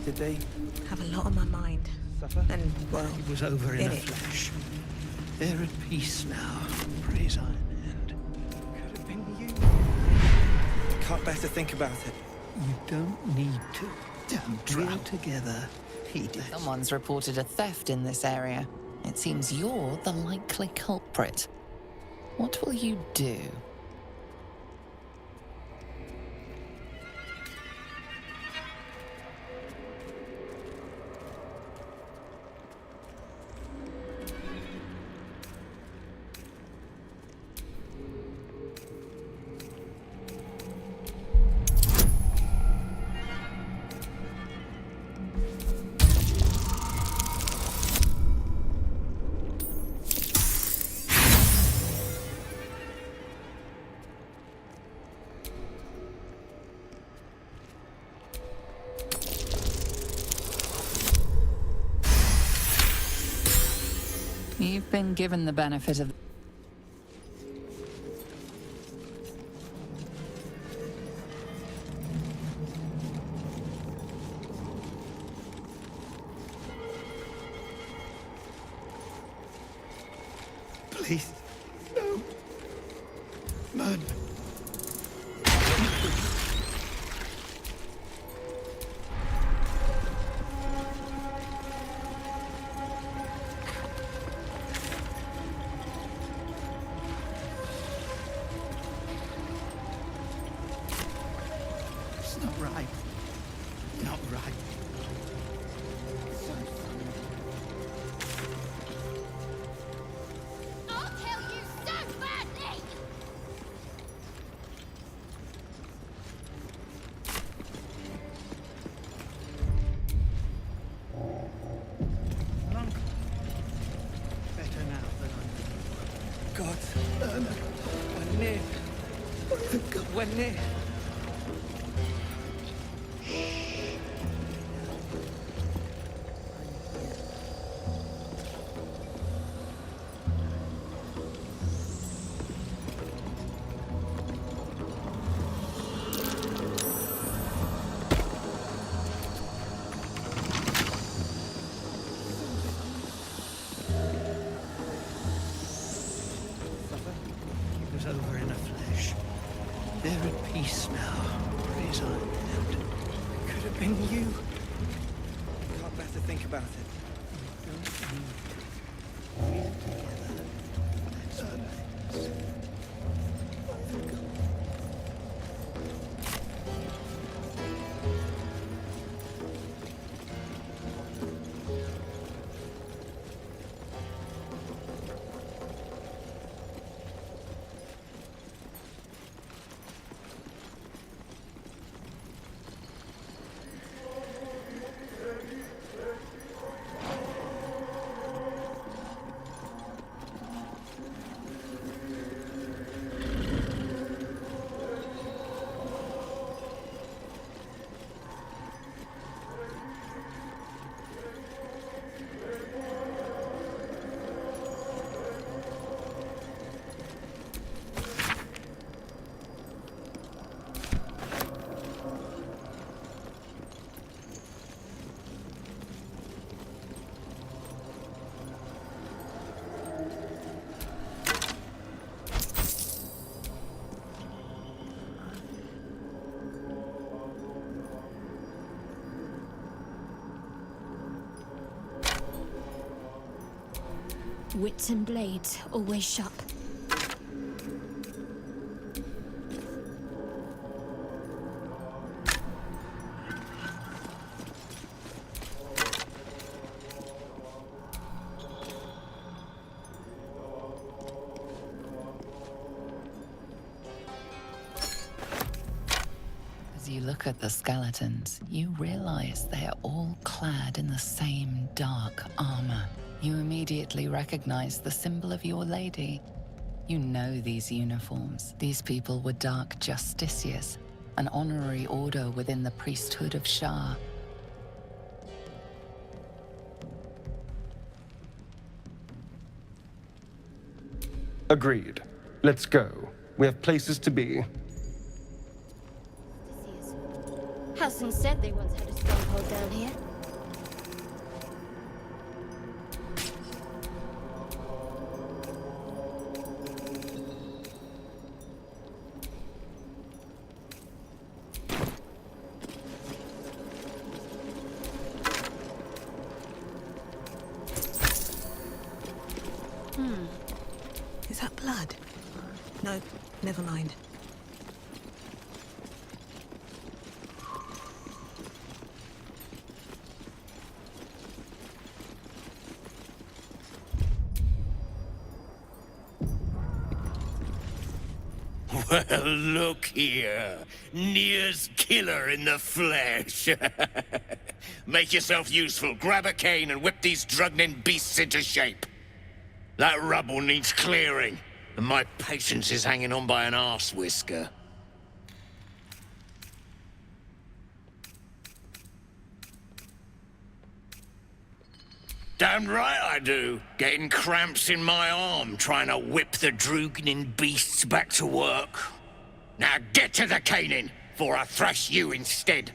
did they Have a lot on my mind. suffer? And, well, It was over in in the it. flesh. They're at peace now. Praise Iron Hand. Could have been you. Can't bear to think about it. You don't need to. We're together. He did. Someone's reported a theft in this area. It seems you're the likely culprit. What will you do? You've been given the benefit of... Please, no. Man. It's not right. Not right. I'll kill you so badly! Better now than I God. When near. When near. It was over in a flash. They're at peace now. Praise Iron Hand. Could have been you. Can't bear to think about it. Wits and blades, always sharp. As you look at the skeletons, you realize they are all clad in the same dark armor. You immediately recognize the symbol of your lady. You know these uniforms. These people were Dark Justiciars, an honorary order within the priesthood of Shah. Agreed. Let's go. We have places to be. Halsin said they once had a stronghold down here. Is that blood? No, never mind. Well, look here. Nere's killer in the flesh. Make yourself useful. Grab a cane and whip these drugnin beasts into shape. That rubble needs clearing, and my patience is hanging on by an arse whisker. Damn right I do. Getting cramps in my arm trying to whip the drugnin beasts back to work. Now get to the caning, before I thrash you instead.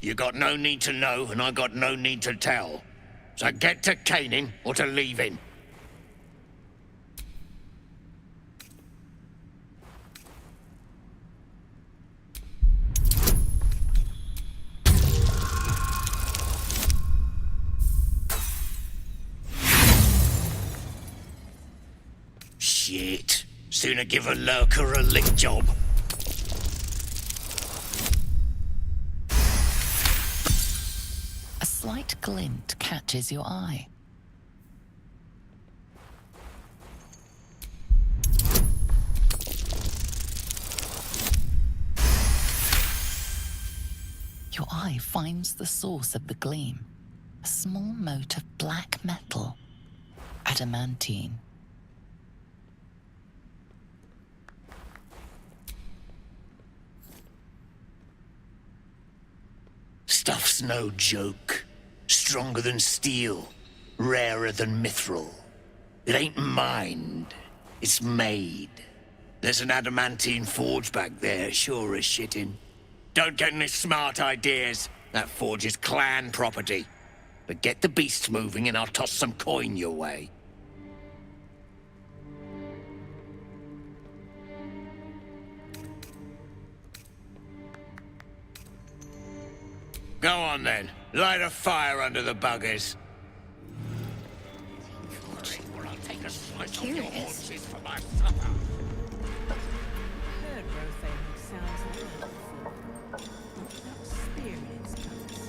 You got no need to know, and I got no need to tell. So get to caning or to leaving. Shit. Sooner give a lurker a lick job. A slight glint catches your eye. Your eye finds the source of the gleam. A small mote of black metal. Adamantine. Stuff's no joke. Stronger than steel. Rarer than mithril. It ain't mined. It's made. There's an adamantine forge back there, sure as shitting. Don't get any smart ideas. That forge is clan property. But get the beasts moving and I'll toss some coin your way. Go on then. Light a fire under the buggers. Or I'll take a slice of your horses for my supper. Heard Rothain sounds like that experience comes.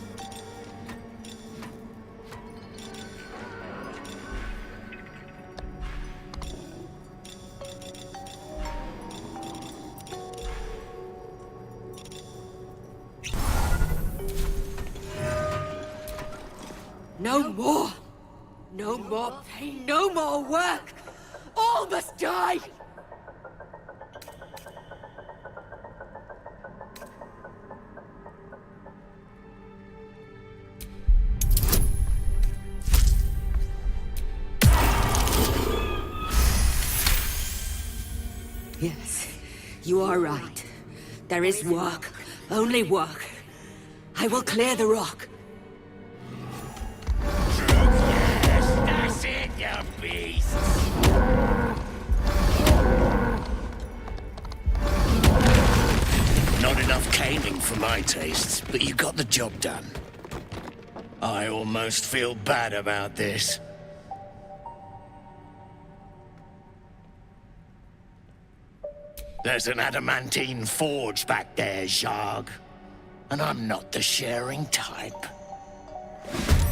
No more! No more pain, no more work! All must die! Yes, you are right. There is work. Only work. I will clear the rock. That's it, you beasts! Not enough caning for my tastes, but you got the job done. I almost feel bad about this. There's an adamantine forge back there, Zharg. And I'm not the sharing type.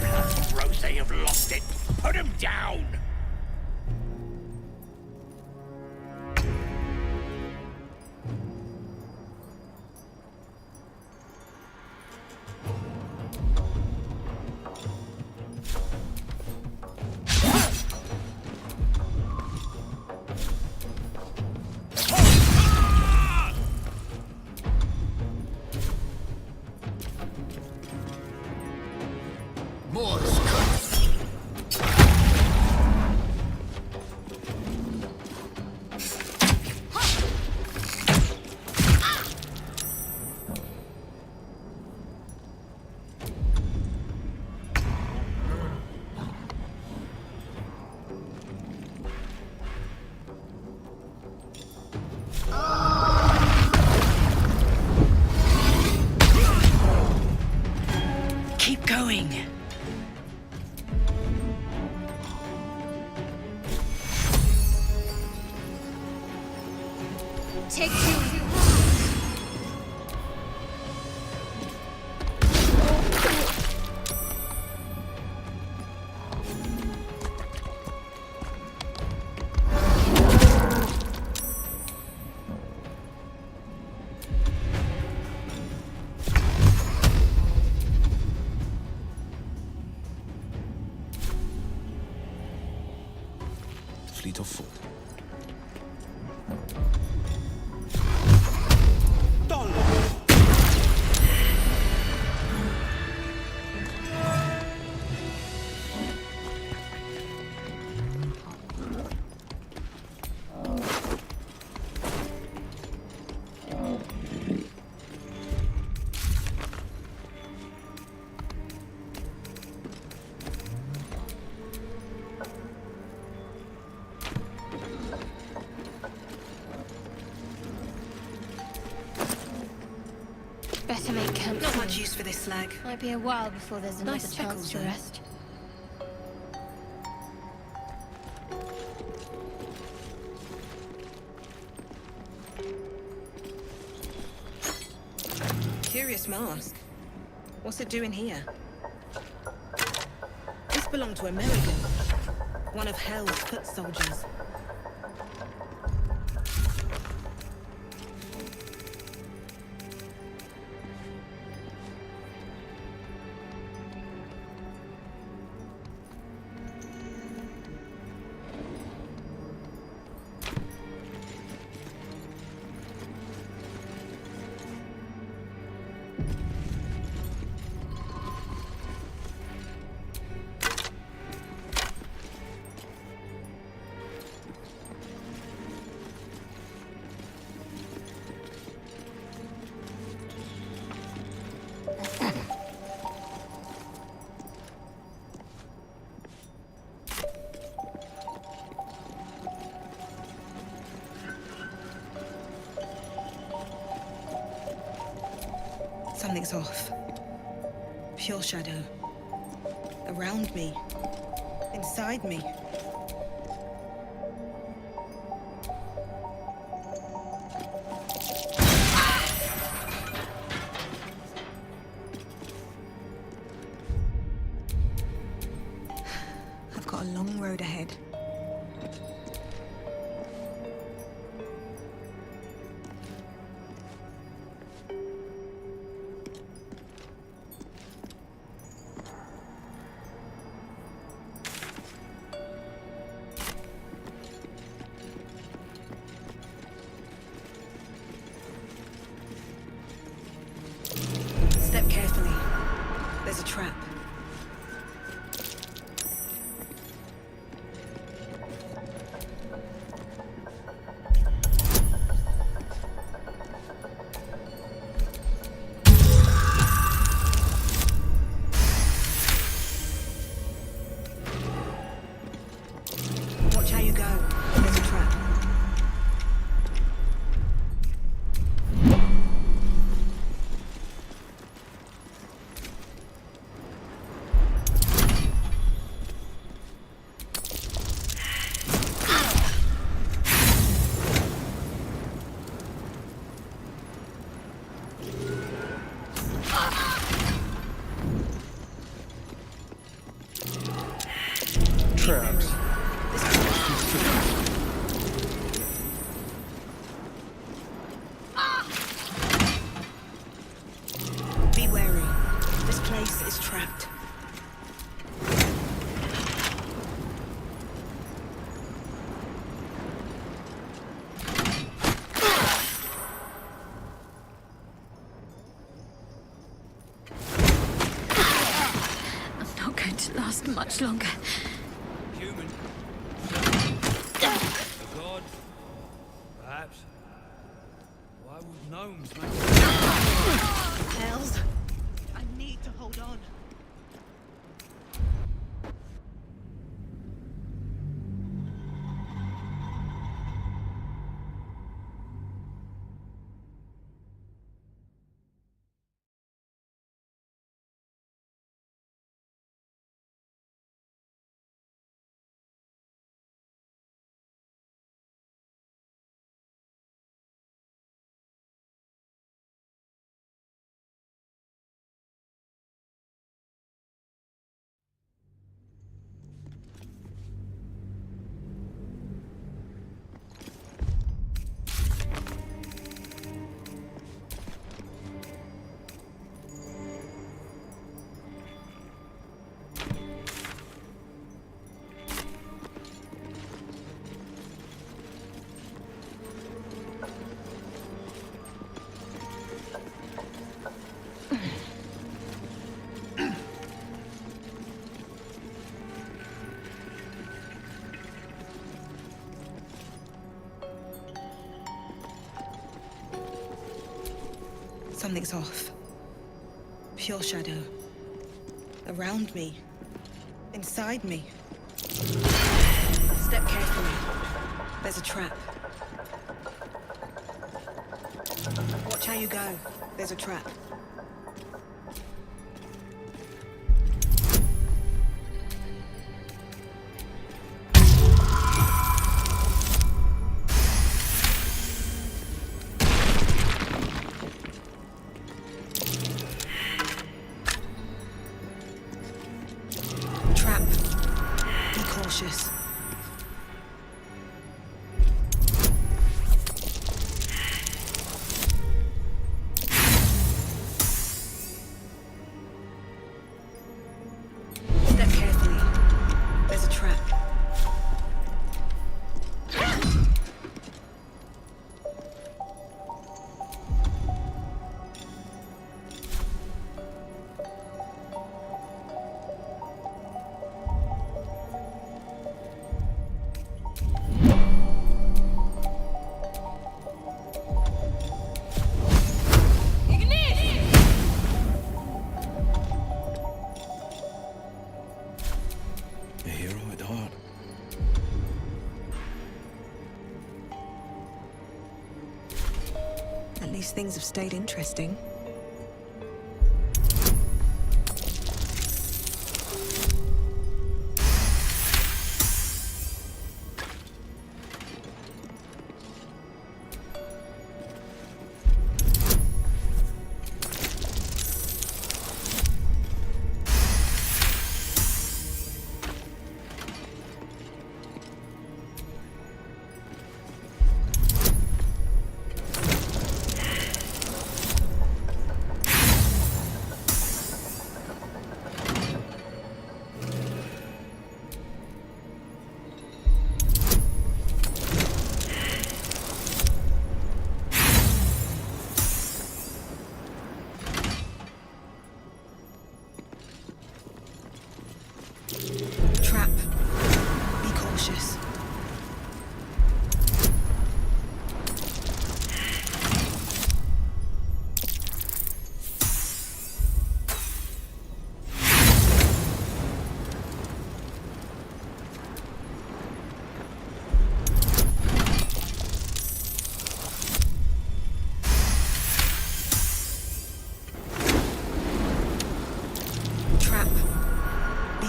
Blood Rose, they have lost it. Put him down! More's Keep going. Take two. Fleet of foot. Better make camp. Not much use for this slag. Might be a while before there's another Nice chance speckles, to though. rest. Curious mask. What's it doing here? This belonged to American. One of Hell's foot soldiers. Something's off. Pure shadow. Around me. Inside me. I've got a long road ahead. Step carefully. There's a trap. Watch how you go. There's a trap. Traps. Be wary. This place is trapped. I'm not going last much longer. Human. A god. Perhaps. Why would gnomes make Hells. I need to hold on. Something's off. Pure shadow. Around me. Inside me. Step carefully. There's a trap. Watch how you go. There's a trap. Things have stayed interesting.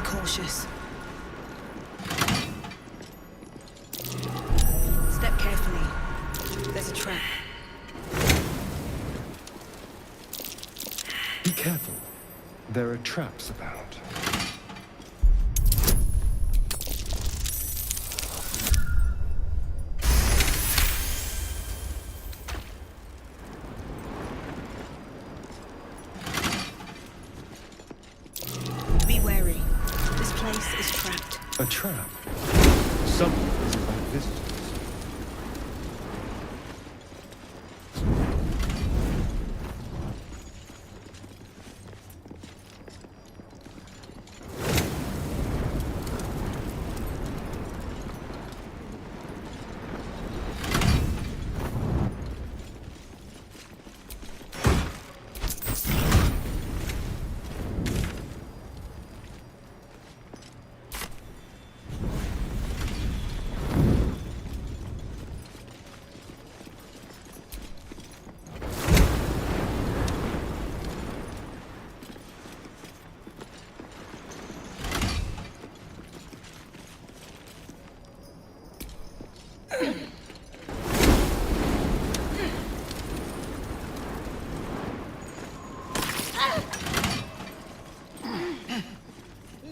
Cautious. Step carefully. There's a trap. Be careful. There are traps about. A trap? Someone is about visitors.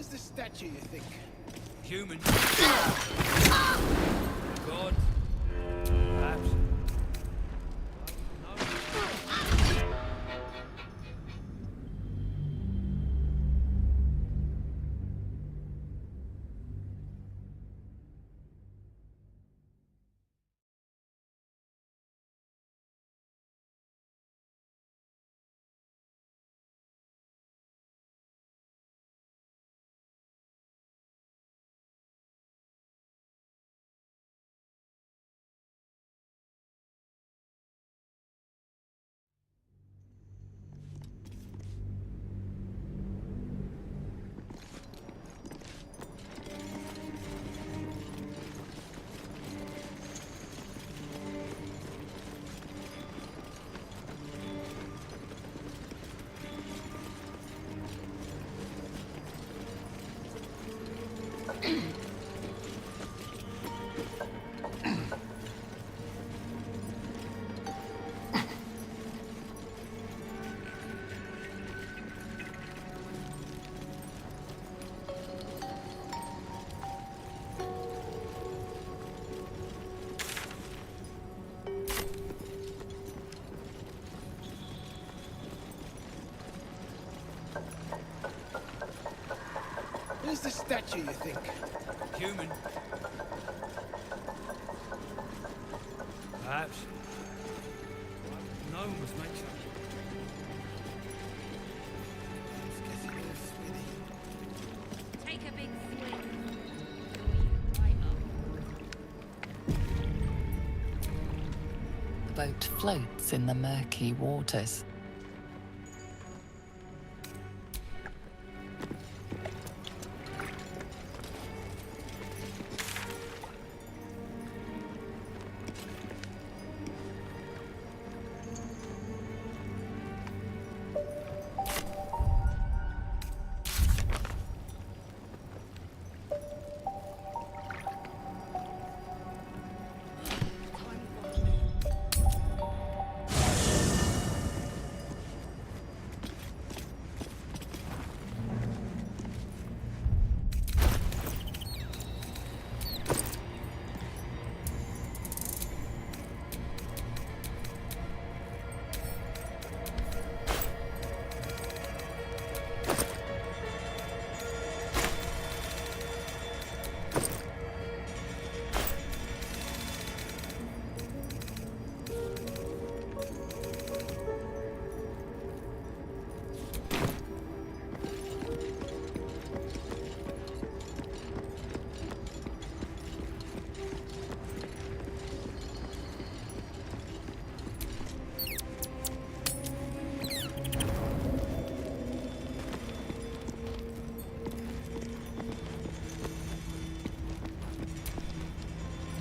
Where's the statue, you think? Human. God. Perhaps. Where's the statue, you think? Human. Perhaps. No one must make such. Take a big swing. Right up. The boat floats in the murky waters.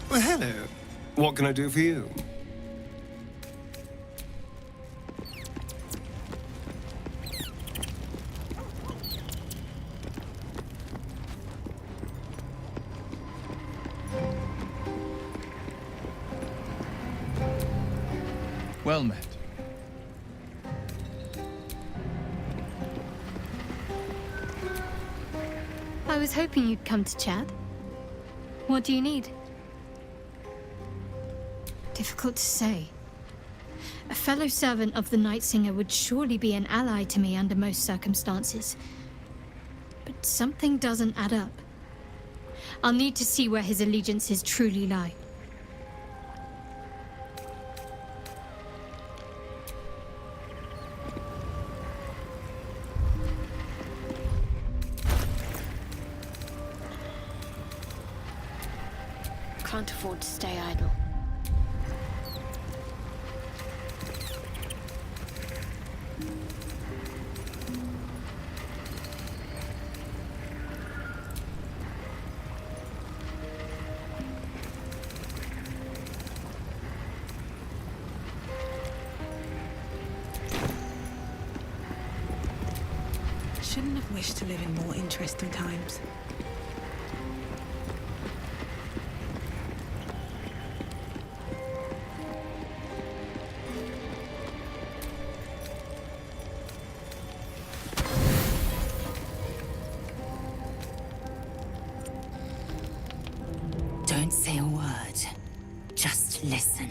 Well, hello. What can I do for you? Well met. I was hoping you'd come to chat. What do you need? Difficult to say. A fellow servant of the Night Singer would surely be an ally to me under most circumstances. But something doesn't add up. I'll need to see where his allegiances truly lie. Can't afford to stay idle. Shouldn't have wished to live in more interesting times. Don't say a word. Just listen.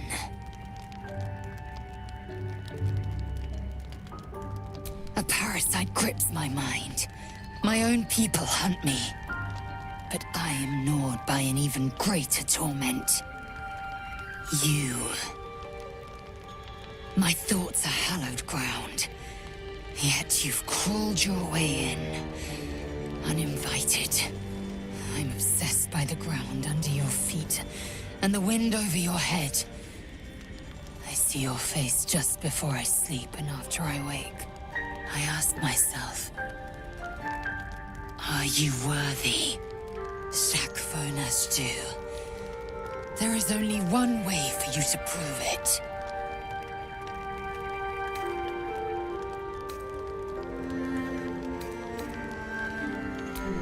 A parasite grips my mind. My own people hunt me. But I am gnawed by an even greater torment. You. My thoughts are hallowed ground. Yet you've crawled your way in. Uninvited. I'm obsessed by the ground under your feet and the wind over your head. I see your face just before I sleep and after I wake. I ask myself, are you worthy? Chaque furnace do. There is only one way for you to prove it.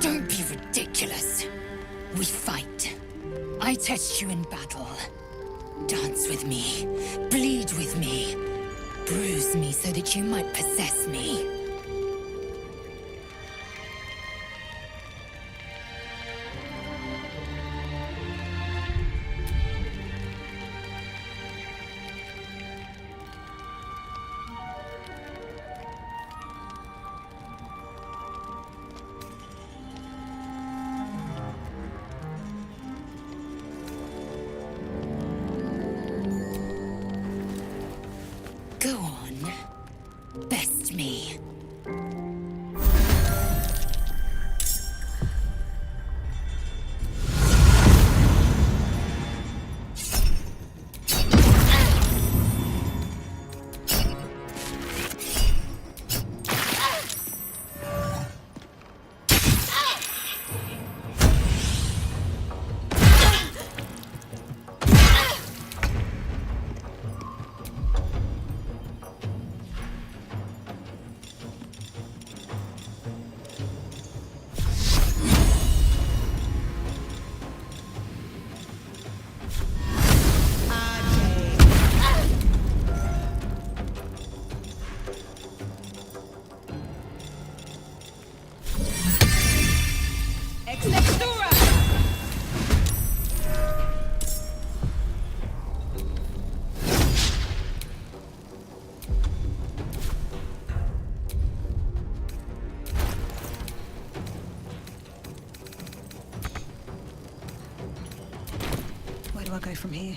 Don't be ridiculous. We fight. I test you in battle. Dance with me. Bleed with me. Bruise me so that you might possess me. Go on. Best me. Where do I go from here?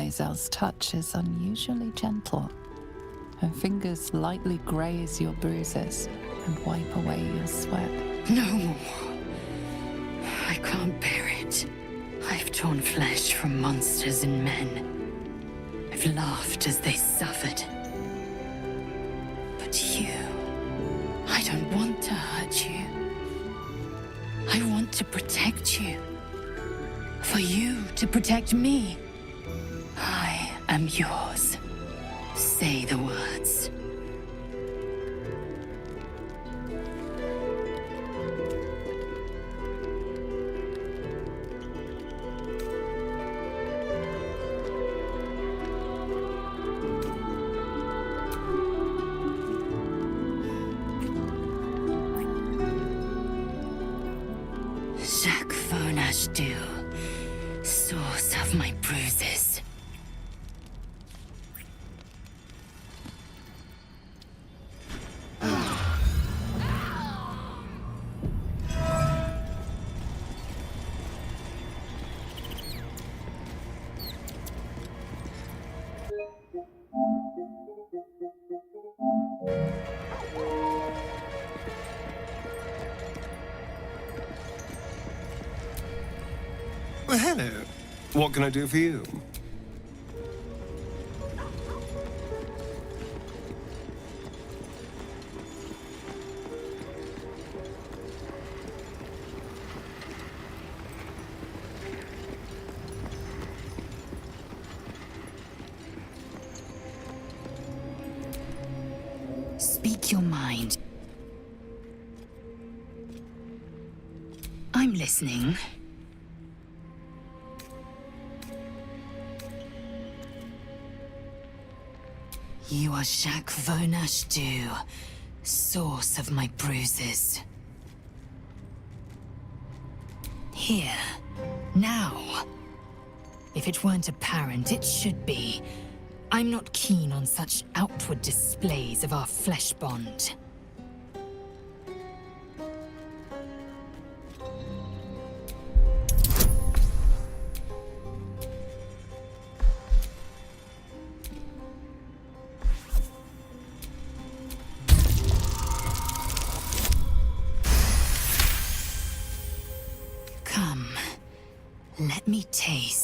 Lae'zel's touch is unusually gentle. Her fingers lightly graze your bruises and wipe away your sweat. No more. I can't bear it. I've torn flesh from monsters and men. I've laughed as they suffered. But you... I don't want to hurt you. I want to protect you. For you to protect me. I am yours. Say the words. Source of my bruises. Well, hello. What can I do for you? Speak your mind. I'm listening. You are Shak-Vonashdu, source of my bruises. Here, now. If it weren't apparent, it should be. I'm not keen on such outward displays of our flesh bond. Let me taste